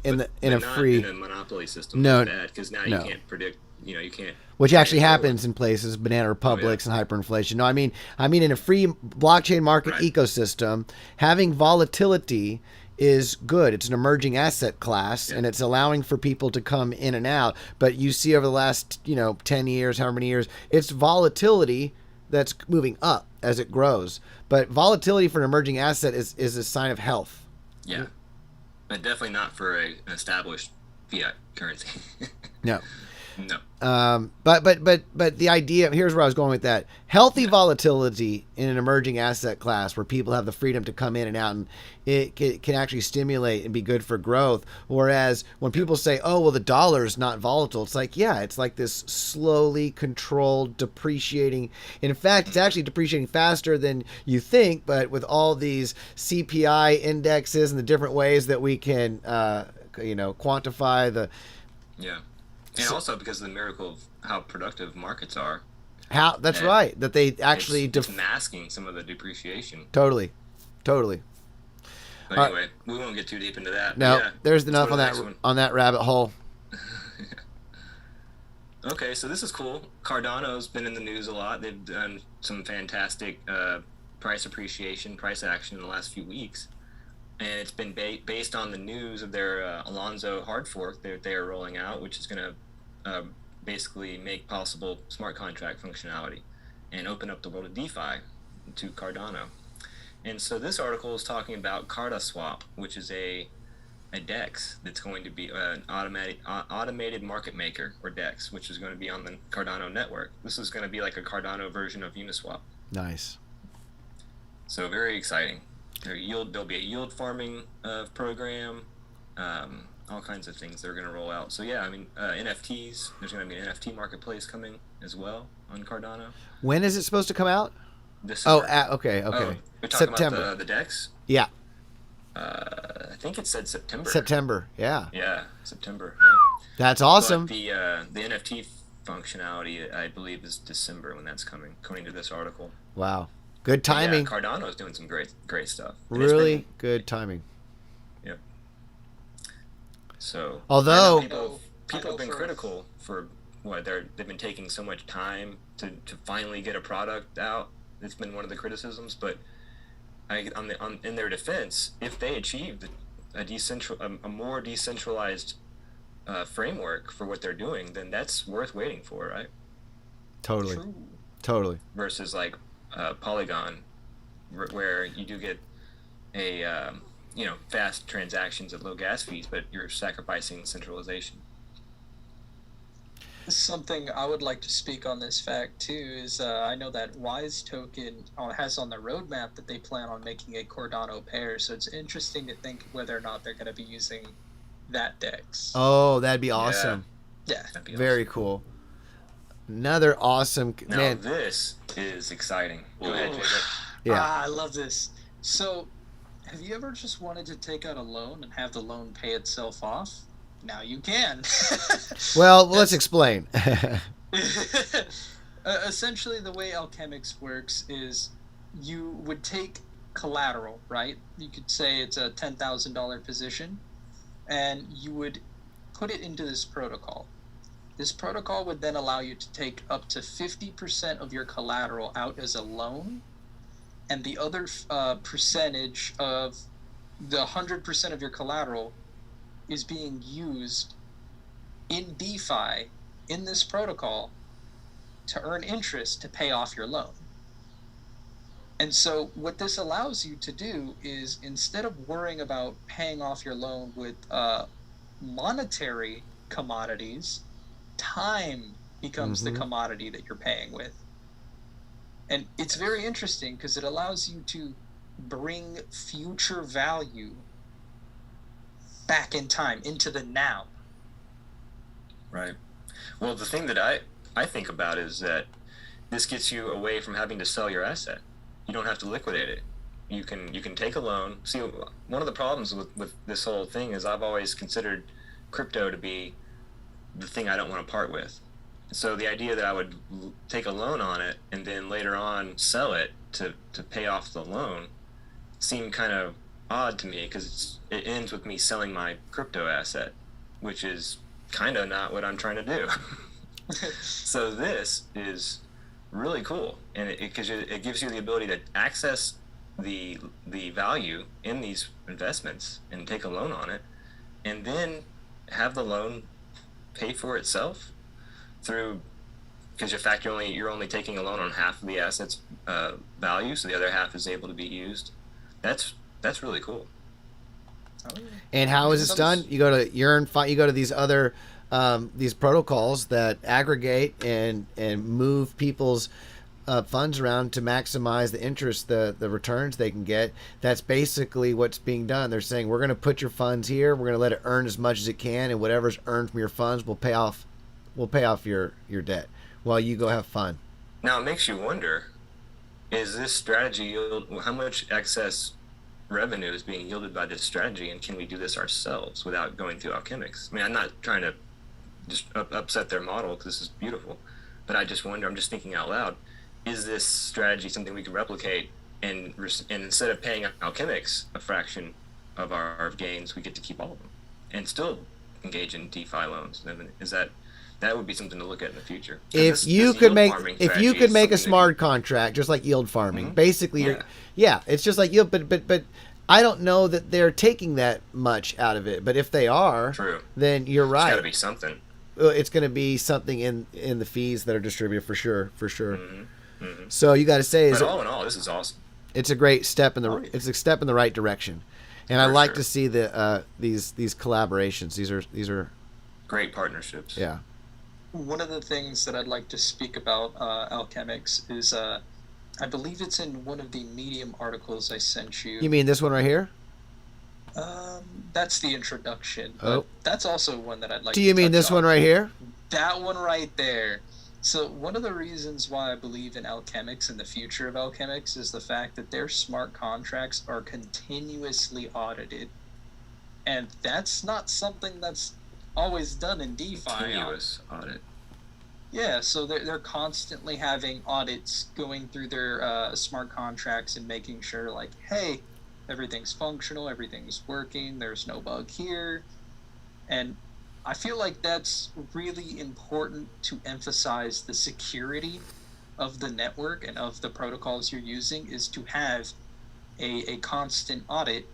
a free monopoly system. No, is bad, because now you can't predict. You can't. Which actually happens in places, banana republics and hyperinflation. No, I mean in a free blockchain market ecosystem, having volatility is good. It's an emerging asset class, and it's allowing for people to come in and out. But you see over the last 10 years, however many years, it's volatility that's moving up as it grows. But volatility for an emerging asset is a sign of health. Yeah, but definitely not for an established fiat currency. No. No. But the idea, here's where I was going with that. Healthy volatility in an emerging asset class where people have the freedom to come in and out, and it can actually stimulate and be good for growth. Whereas when people say, oh, well, the dollar is not volatile, it's like, it's like this slowly controlled depreciating. In fact, it's actually depreciating faster than you think, but with all these CPI indexes and the different ways that we can, quantify the... Yeah. And also because of the miracle of how productive markets are. That's right. That they actually... It's masking some of the depreciation. Totally. But anyway, we won't get too deep into that. No, there's enough on that rabbit hole. Okay, so this is cool. Cardano's been in the news a lot. They've done some fantastic price appreciation, price action in the last few weeks. And it's been based on the news of their Alonzo hard fork that they are rolling out, which is going to basically make possible smart contract functionality and open up the world of DeFi to Cardano. And so this article is talking about CardaSwap, which is a DEX that's going to be an automated market maker, or DEX, which is going to be on the Cardano network. This is going to be like a Cardano version of Uniswap. Nice. So very exciting. There'll be a yield farming program. all kinds of things that are going to roll out. So yeah, I mean, NFTs. There's going to be an NFT marketplace coming as well on Cardano. When is it supposed to come out? December. Okay. Oh, we're talking September. about the DEX. Yeah. I think it said September. September. Yeah. Yeah, September. Yeah. That's awesome. But the NFT functionality, I believe, is December when that's coming, according to this article. Wow. Good timing. Yeah, Cardano is doing some great stuff. Really good timing. Yep. So, although people have been critical for what they've been taking so much time to finally get a product out. It's been one of the criticisms, but in their defense, if they achieved a more decentralized framework for what they're doing, then that's worth waiting for, right? Totally. True. Totally. Versus like Polygon, where you do get a fast transactions at low gas fees, but you're sacrificing centralization. Something I would like to speak on this fact too is I know that Wise Token has on the roadmap that they plan on making a Cardano pair, so it's interesting to think whether or not they're going to be using that DEX. Oh, that'd be awesome. Yeah. That'd be Very awesome. Cool. Another awesome Now man. this is exciting. Go ahead, Jacob. Yeah. I love this. So, have you ever just wanted to take out a loan and have the loan pay itself off? Now you can. Well, let's explain. Essentially, the way Alchemics works is you would take collateral, right? You could say it's a $10,000 position, and you would put it into this protocol. This protocol would then allow you to take up to 50% of your collateral out as a loan, and the other percentage of the 100% of your collateral is being used in DeFi in this protocol to earn interest to pay off your loan. And so what this allows you to do is, instead of worrying about paying off your loan with monetary commodities, time becomes the commodity that you're paying with. And it's very interesting because it allows you to bring future value back in time, into the now. Right. Well, the thing that I think about is that this gets you away from having to sell your asset. You don't have to liquidate it. You can take a loan. See, one of the problems with this whole thing is I've always considered crypto to be the thing I don't want to part with. So the idea that I would take a loan on it and then later on sell it to pay off the loan seemed kind of odd to me, because it ends with me selling my crypto asset, which is kind of not what I'm trying to do. So this is really cool, and because it gives you the ability to access the value in these investments and take a loan on it, and then have the loan pay for itself through, because in fact you're only taking a loan on half of the asset's value, so the other half is able to be used. That's really cool. And how is this done? You go to you go to these other these protocols that aggregate and move people's funds around to maximize the interest, the returns they can get. That's basically what's being done. They're saying, we're going to put your funds here, we're going to let it earn as much as it can, and whatever's earned from your funds will pay off your debt while you go have fun. Now it makes you wonder, is this strategy how much excess revenue is being yielded by this strategy, and can we do this ourselves without going through Alchemics? I mean, I'm not trying to just upset their model, because this is beautiful, but I just wonder, I'm just thinking out loud, is this strategy something we can replicate, and instead of paying Alchemics a fraction of our gains, we get to keep all of them and still engage in DeFi loans? I mean, that would be something to look at in the future. If you could make a smart contract, just like yield farming, basically, it's just like yield, but I don't know that they're taking that much out of it. But if they are, then you're right. It's got to be something. It's going to be something in the fees that are distributed for sure. So you got to say, but all in all, this is awesome. It's a great step it's a step in the right direction, and I like to see these collaborations. These are great partnerships. Yeah. One of the things that I'd like to speak about Alchemics is I believe it's in one of the Medium articles I sent you. You mean this one right here? That's the introduction. But that's also one that I'd like. Do you mean this one right here? That one right there. So one of the reasons why I believe in alchemics and the future of alchemics is the fact that their smart contracts are continuously audited. And that's not something that's always done in DeFi. Continuous audit. Yeah, so they're constantly having audits going through their smart contracts and making sure, like, hey, everything's functional, everything's working, there's no bug here. And I feel like that's really important to emphasize the security of the network and of the protocols you're using, is to have a constant audit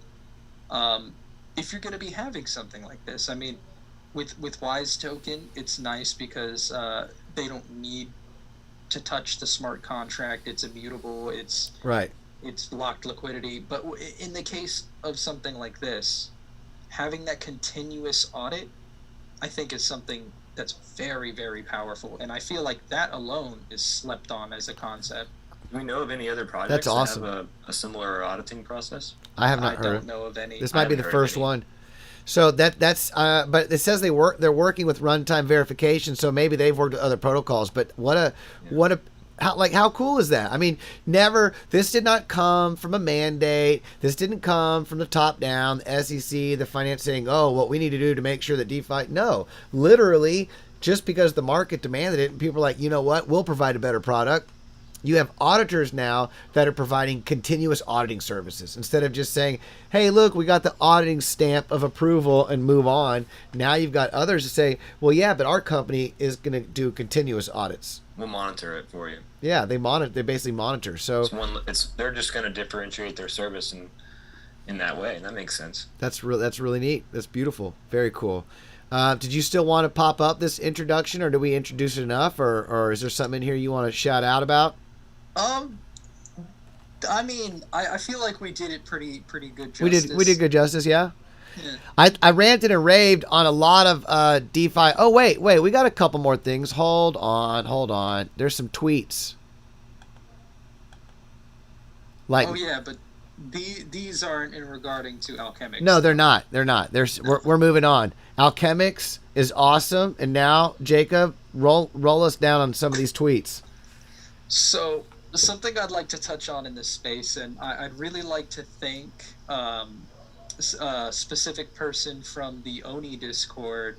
if you're going to be having something like this. I mean, with Wise Token, it's nice because they don't need to touch the smart contract. It's immutable. It's locked liquidity. But in the case of something like this, having that continuous audit, I think, is something that's very, very powerful. And I feel like that alone is slept on as a concept. Do we know of any other projects that have a similar auditing process? I have not heard. I don't know of any. This might be the first one. So that's but it says they're working with runtime verification, so maybe they've worked with other protocols. But how cool is that? I mean, this did not come from a mandate. This didn't come from the top down, the SEC, the finance saying, oh, what we need to do to make sure that DeFi. No, literally, just because the market demanded it, and people are like, you know what, we'll provide a better product. You have auditors now that are providing continuous auditing services instead of just saying, hey, look, we got the auditing stamp of approval and move on. Now you've got others to say, well, yeah, but our company is going to do continuous audits. We'll monitor it for you. Yeah, they basically monitor. So they're just going to differentiate their service in that way, and that makes sense. That's really neat. That's beautiful. Very cool. Did you still want to pop up this introduction, or do we introduce it enough, or is there something in here you want to shout out about? I mean, I feel like we did it pretty good justice. We did good justice, yeah. I ranted and raved on a lot of DeFi. Oh wait, we got a couple more things. Hold on. There's some tweets. Oh yeah, but these aren't in regarding to alchemics. No, they're not. We're moving on. Alchemics is awesome, and now Jacob, roll us down on some of these tweets. So something I'd like to touch on in this space, and I'd really like to thank a specific person from the Oni Discord.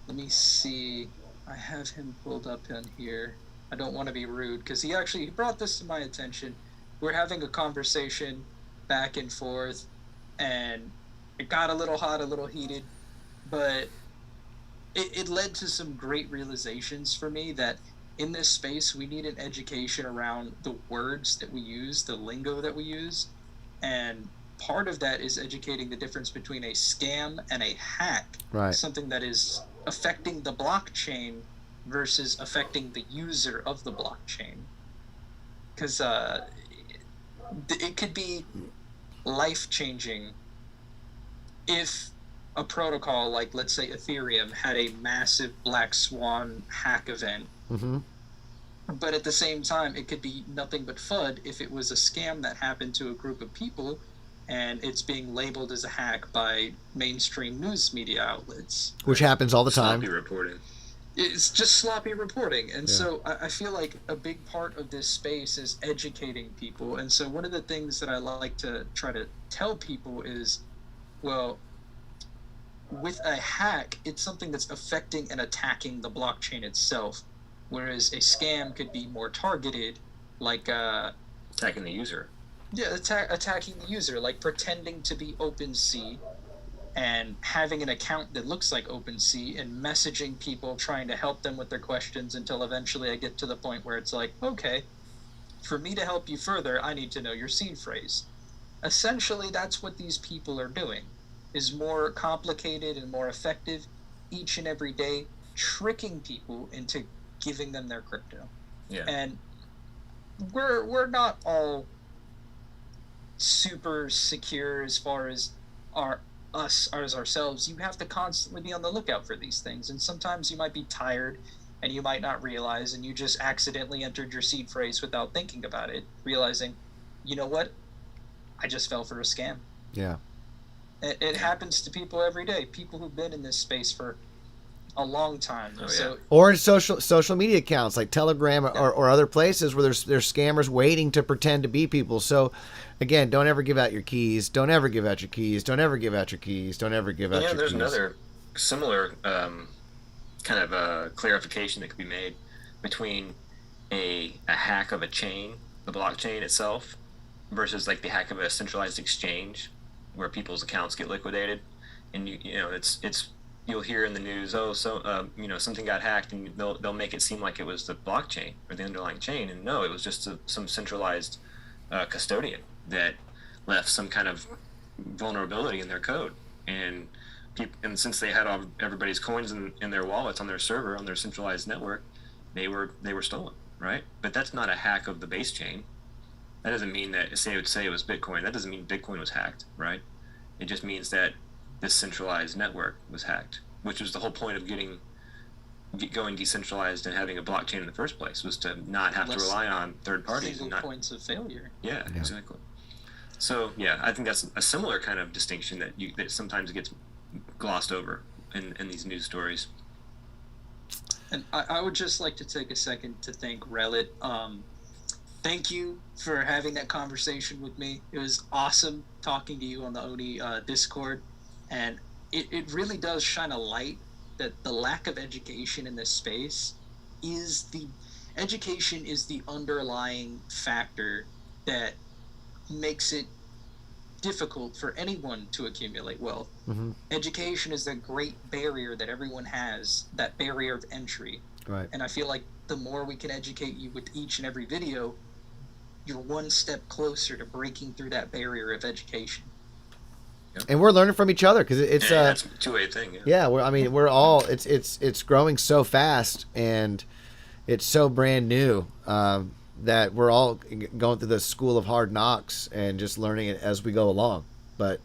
Let me see. I have him pulled up in here. I don't want to be rude because he brought this to my attention. We're having a conversation back and forth, and it got a little hot, a little heated, but it led to some great realizations for me that in this space, we need an education around the words that we use, the lingo that we use. And part of that is educating the difference between a scam and a hack. Right. Something that is affecting the blockchain versus affecting the user of the blockchain. Because it could be life-changing if a protocol like, let's say, Ethereum had a massive Black Swan hack event. Mm-hmm. But at the same time, it could be nothing but FUD if it was a scam that happened to a group of people and it's being labeled as a hack by mainstream news media outlets. Which happens all the time. Sloppy reporting. It's just sloppy reporting. And so I feel like a big part of this space is educating people. And so one of the things that I like to try to tell people is, well, with a hack, it's something that's affecting and attacking the blockchain itself. Whereas a scam could be more targeted, like attacking the user. Yeah, attacking the user, like pretending to be OpenSea and having an account that looks like OpenSea and messaging people, trying to help them with their questions until eventually I get to the point where it's like, okay, for me to help you further, I need to know your seed phrase. Essentially, that's what these people are doing, is more complicated and more effective each and every day, tricking people into giving them their crypto. Yeah. And we're not all super secure as far as ourselves. You have to constantly be on the lookout for these things, and sometimes you might be tired and you might not realize, and you just accidentally entered your seed phrase without thinking about it, realizing, you know what, I just fell for a scam. Yeah. It happens to people every day. People who've been in this space for a long time. Oh, yeah. So, or in social media accounts like Telegram or other places where there's scammers waiting to pretend to be people. So again, don't ever give out your keys. Don't ever give out your keys. Don't ever give out your keys. Don't ever give out your keys. There's another similar kind of clarification that could be made between a hack of a chain, the blockchain itself, versus like the hack of a centralized exchange where people's accounts get liquidated. And it's you'll hear in the news, something got hacked, and they'll make it seem like it was the blockchain or the underlying chain, and no, it was just some centralized custodian that left some kind of vulnerability in their code, and since they had everybody's coins in their wallets on their server on their centralized network, they were stolen, right? But that's not a hack of the base chain. That doesn't mean that say it was Bitcoin. That doesn't mean Bitcoin was hacked, right? It just means that this centralized network was hacked, which was the whole point of going decentralized and having a blockchain in the first place, was to not have to rely on third parties. Single points of failure. Yeah, exactly. So yeah, I think that's a similar kind of distinction that sometimes gets glossed over in these news stories. And I would just like to take a second to thank Relit. Thank you for having that conversation with me. It was awesome talking to you on the Oni Discord. And it really does shine a light that the lack of education in this space is the underlying factor that makes it difficult for anyone to accumulate wealth. Mm-hmm. Education is a great barrier that everyone has, that barrier of entry. Right. And I feel like the more we can educate you with each and every video, you're one step closer to breaking through that barrier of education. And we're learning from each other because it's that's a two-way thing. Yeah, we're all it's growing so fast and it's so brand new that we're all going through the school of hard knocks and just learning it as we go along. But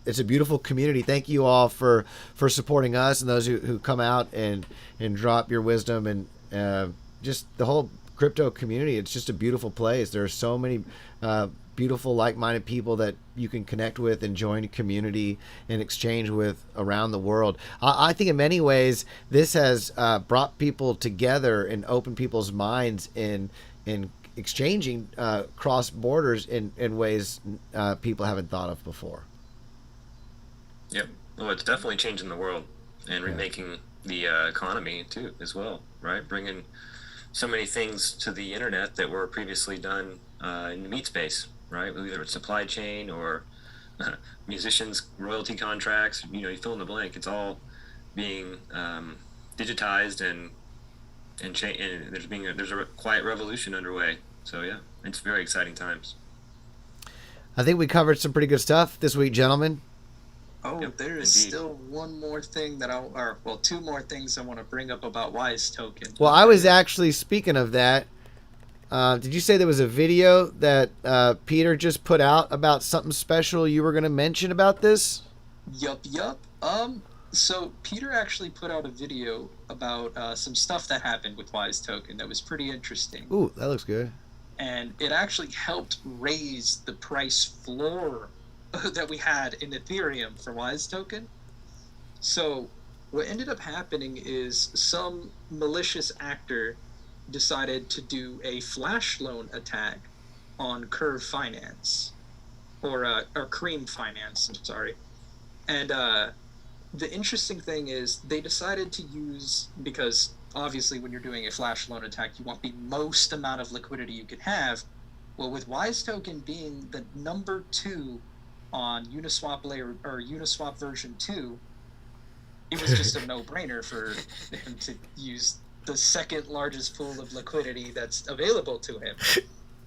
it's a beautiful community. Thank you all for supporting us and those who come out and drop your wisdom and just the whole crypto community. It's just a beautiful place. There are so many beautiful like-minded people that you can connect with and join a community and exchange with around the world. I think in many ways this has brought people together and opened people's minds in exchanging cross borders in ways people haven't thought of before. Yep. Well, it's definitely changing the world and remaking the economy too as well, right? Bringing so many things to the internet that were previously done in the meat space, right? Whether it's supply chain or musicians' royalty contracts, you fill in the blank. It's all being digitized and there's a quiet revolution underway. So yeah, it's very exciting times. I think we covered some pretty good stuff this week, gentlemen. Oh, Yep, there is indeed. still one more thing two more things I want to bring up about Wise Token. Well, I was actually speaking of that. Did you say there was a video that Peter just put out about something special you were going to mention about this? Yup. So Peter actually put out a video about some stuff that happened with Wise Token that was pretty interesting. Ooh, that looks good. And it actually helped raise the price floor that we had in Ethereum for Wise Token. So what ended up happening is some malicious actor decided to do a flash loan attack on Curve Finance, or Cream Finance, I'm sorry. And the interesting thing is they decided to use, because obviously when you're doing a flash loan attack, you want the most amount of liquidity you can have. Well, with Wise Token being the number 2 on Uniswap layer or Uniswap version 2, it was just a no-brainer for him to use the second largest pool of liquidity that's available to him.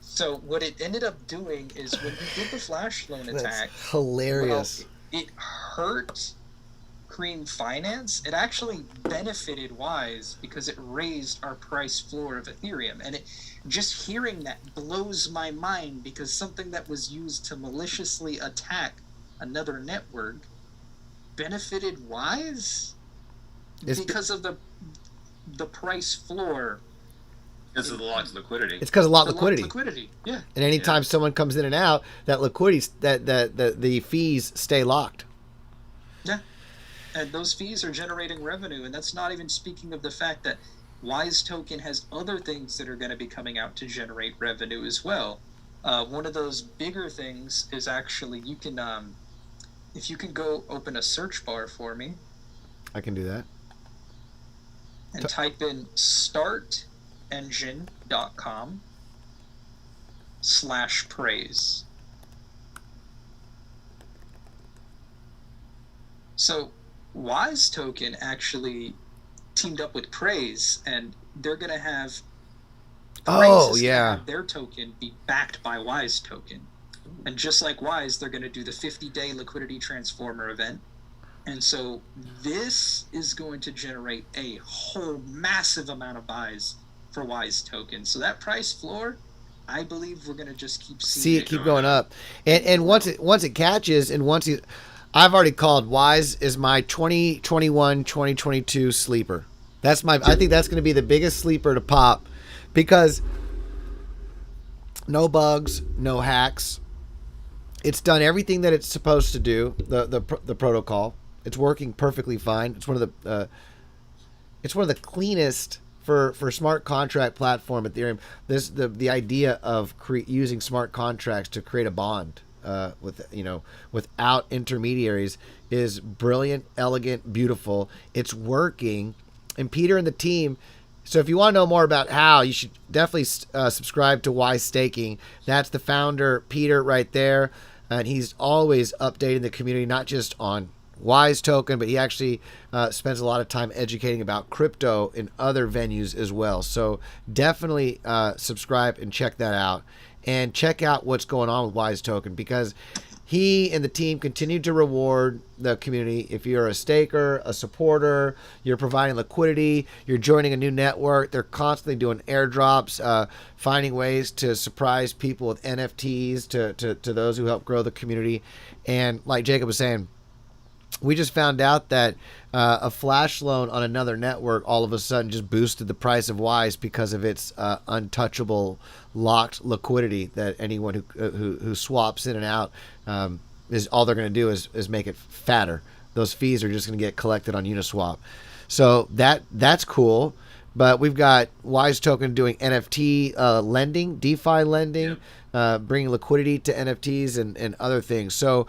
So what it ended up doing is when he did the flash loan attack, That's hilarious. Well, it hurt Cream Finance. It actually benefited Wise because it raised our price floor of Ethereum. And just hearing that blows my mind, because something that was used to maliciously attack another network benefited Wise because of the price floor Because of the locked liquidity. It's because of locked The liquidity. liquidity, yeah. And anytime someone comes in and out, that liquidity, the fees stay locked. Yeah. And those fees are generating revenue. And that's not even speaking of the fact that Wise Token has other things that are going to be coming out to generate revenue as well. One of those bigger things is actually you can, if you can go open a search bar for me. I can do that. And type in startengine.com/praise. So Wise Token actually teamed up with Praise, and they're going to have their token be backed by Wise Token. And just like Wise, they're going to do the 50-day liquidity transformer event. And so this is going to generate a whole massive amount of buys for Wise Token. So that price floor, I believe we're going to just keep keep going up. And once it catches, and I've already called Wise is my 2021-2022 sleeper. I think that's going to be the biggest sleeper to pop, because no bugs, no hacks. It's done everything that it's supposed to do. The protocol. It's working perfectly fine. It's one of the cleanest for smart contract platform Ethereum. The idea of using smart contracts to create a bond without intermediaries is brilliant, elegant, beautiful. It's working, and Peter and the team. So if you want to know more about how, you should definitely subscribe to Wise Staking. That's the founder, Peter, right there, and he's always updating the community, not just on Wise Token, but he actually spends a lot of time educating about crypto in other venues as well. So definitely subscribe and check that out, and check out what's going on with Wise Token, because he and the team continue to reward the community. If you're a staker, a supporter, you're providing liquidity, you're joining a new network, they're constantly doing airdrops, finding ways to surprise people with NFTs to those who help grow the community. And like Jacob was saying, we just found out that a flash loan on another network all of a sudden just boosted the price of Wise because of its untouchable locked liquidity, that anyone who swaps in and out is all they're going to do is make it fatter. Those fees are just going to get collected on Uniswap. So that's cool. But we've got Wise Token doing NFT lending, DeFi lending, bringing liquidity to NFTs and other things. So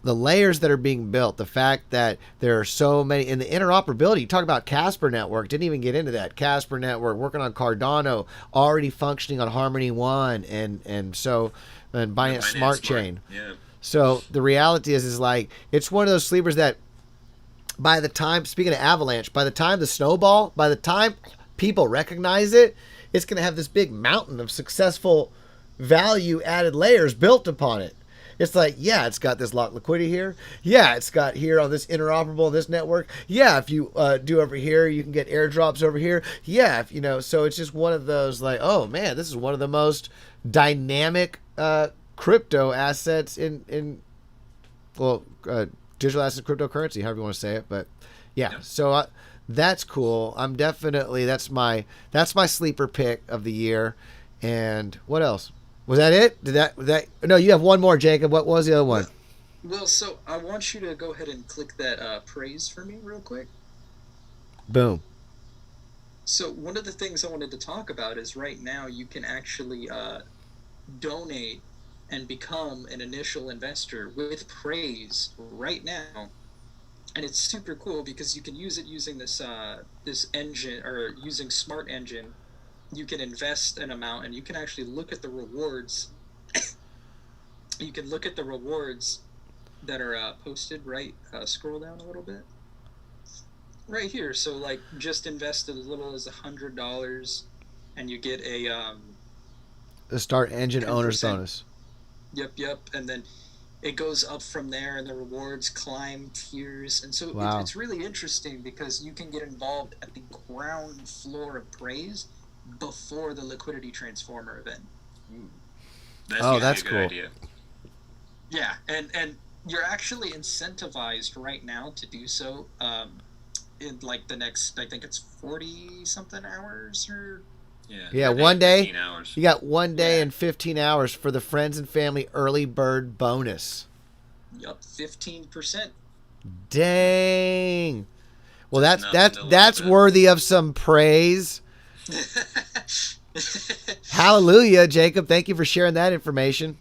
the layers that are being built, the fact that there are so many in the interoperability, you talk about Casper Network, didn't even get into that. Casper Network, working on Cardano, already functioning on Harmony One and Binance Smart Chain. Yeah. So the reality is like, it's one of those sleepers that by the time, speaking of Avalanche, by the time people recognize it, it's going to have this big mountain of successful value added layers built upon it. It's like, yeah, it's got this locked liquidity here. Yeah, it's got here on this interoperable, this network. Yeah, if you do over here, you can get airdrops over here. Yeah, so it's just one of those like, oh man, this is one of the most dynamic crypto assets in digital asset cryptocurrency, however you want to say it. But yeah. So that's cool. I'm definitely, that's my sleeper pick of the year. And what else? Was that it? No, you have one more, Jacob. What was the other one? Well, so I want you to go ahead and click that praise for me real quick. Boom. So one of the things I wanted to talk about is right now you can actually donate and become an initial investor with praise right now. And it's super cool because you can use it using this engine, or using Smart Engine. You can invest an amount and you can actually look at the rewards. You can look at the rewards that are posted, right? Scroll down a little bit. Right here. So like just invest as little as $100 and you get a Start Engine owner's bonus. Yep. And then it goes up from there and the rewards climb tiers. And so wow. It's really interesting because you can get involved at the ground floor of praise before the liquidity transformer event. That's cool. Idea. Yeah, and you're actually incentivized right now to do so in like the next, I think it's 40 something hours or Yeah, 1 day. 15 hours. You got 1 day and 15 hours for the friends and family early bird bonus. Yup, 15%. Dang. Well, that's worthy of some praise. Hallelujah, Jacob. Thank you for sharing that information.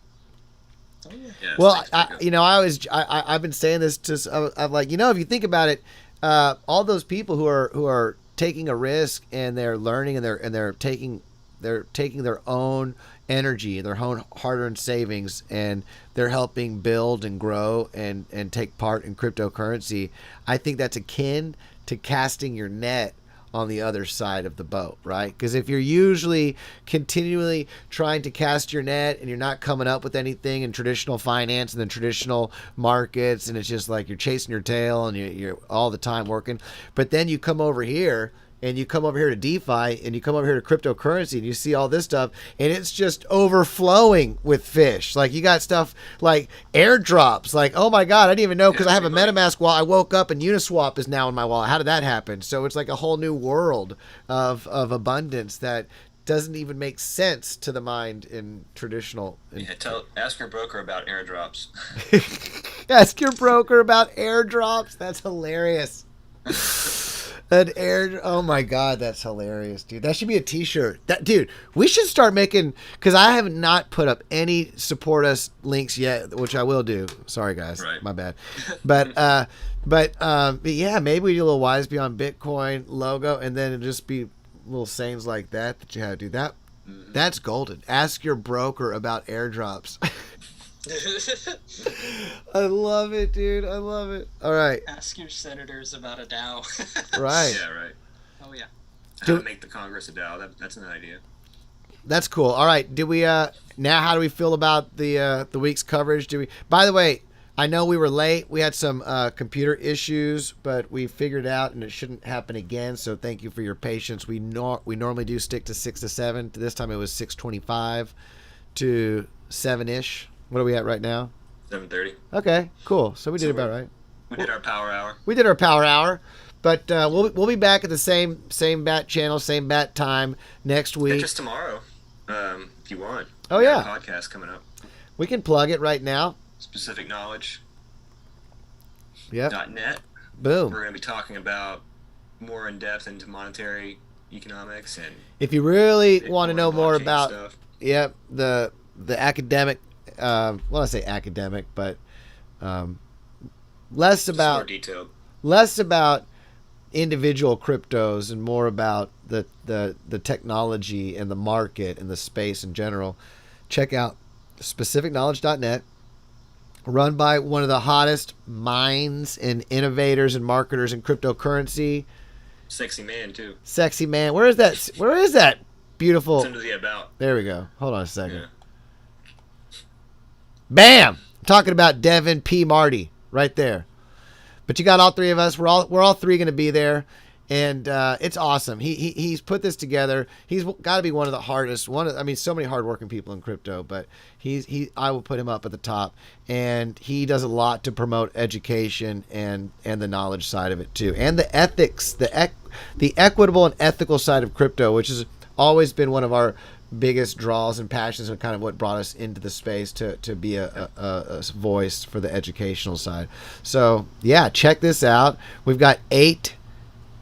Oh, yeah. Yes, Well, thanks, I've been saying this to I'm like, if you think about it, all those people who are taking a risk and they're learning and they're taking their own energy, their own hard-earned savings, and they're helping build and grow and take part in cryptocurrency. I think that's akin to casting your net on the other side of the boat, right? Because if you're usually continually trying to cast your net and you're not coming up with anything in traditional finance and the traditional markets, and it's just like you're chasing your tail and you're all the time working, but then you come over here and you come over here to DeFi and you come over here to cryptocurrency and you see all this stuff and it's just overflowing with fish. Like you got stuff like airdrops. Like, oh my God, I didn't even know because I have a MetaMask wallet. I woke up and Uniswap is now in my wallet. How did that happen? So it's like a whole new world of abundance that doesn't even make sense to the mind in traditional. Ask your broker about airdrops. Ask your broker about airdrops. That's hilarious. Oh my God, that's hilarious, dude. That should be a t-shirt. Dude, we should start making, because I have not put up any support us links yet, which I will do. Sorry guys, right. My bad. But yeah, maybe we do a little Wise Beyond Bitcoin logo and then it'll just be little sayings like that you have to do. That's golden. Ask your broker about airdrops. I love it, dude. I love it. All right. Ask your senators about a DAO. Right. Yeah, right. Oh, yeah. How to make the Congress a DAO. That's an idea. That's cool. All right. Did we now how do we feel about the week's coverage? By the way, I know we were late. We had some computer issues, but we figured it out and it shouldn't happen again. So thank you for your patience. We normally do stick to 6 to 7. This time it was 6:25 to 7-ish. What are we at right now? 7:30. Okay, cool. So we did about right. We did our power hour. We did our power hour, but we'll be back at the same bat channel, same bat time next week. Yeah, just tomorrow, if you want. Oh yeah, podcast coming up. We can plug it right now. Specific knowledge. Yep. .net. Boom. We're going to be talking about more in depth into monetary economics and. If you really want to know more about, stuff. Yep, the academic. Well, I say academic, but less about more detailed. Less about individual cryptos and more about the technology and the market and the space in general. Check out specificknowledge.net, run by one of the hottest minds and innovators and marketers in cryptocurrency. Sexy man too. Sexy man. Where is that beautiful? It's under the about. There we go. Hold on a second. Yeah. Bam! I'm talking about Devin P. Marty right there. But you got all three of us. We're all three going to be there, and it's awesome. He's put this together. He's got to be one of the hardest. So many hardworking people in crypto, but I will put him up at the top, and he does a lot to promote education and the knowledge side of it too, and the ethics, the equitable and ethical side of crypto, which has always been one of our biggest draws and passions and kind of what brought us into the space to be a voice for the educational side. So yeah, check this out. We've got 8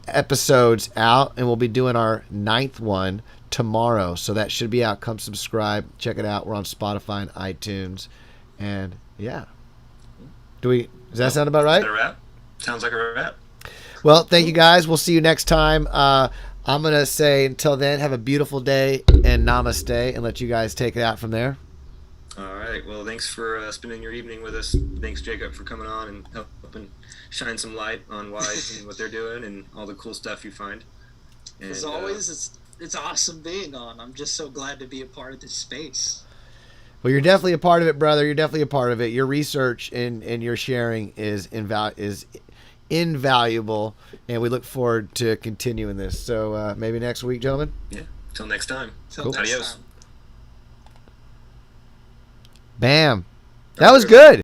episodes out and we'll be doing our 9th one tomorrow. So that should be out. Come subscribe, check it out. We're on Spotify and iTunes. And yeah. Does that sound about right? Is that a wrap? Sounds like a wrap. Well, thank you guys. We'll see you next time. I'm going to say until then, have a beautiful day and namaste, and let you guys take it out from there. All right. Well, thanks for spending your evening with us. Thanks, Jacob, for coming on and helping shine some light on Wise and what they're doing and all the cool stuff you find. And, as always, it's awesome being on. I'm just so glad to be a part of this space. Well, you're definitely a part of it, brother. You're definitely a part of it. Your research and your sharing is invaluable, and we look forward to continuing this. So maybe next week, gentlemen. Yeah. Till next time. Cool. Adios. Bam. That was good.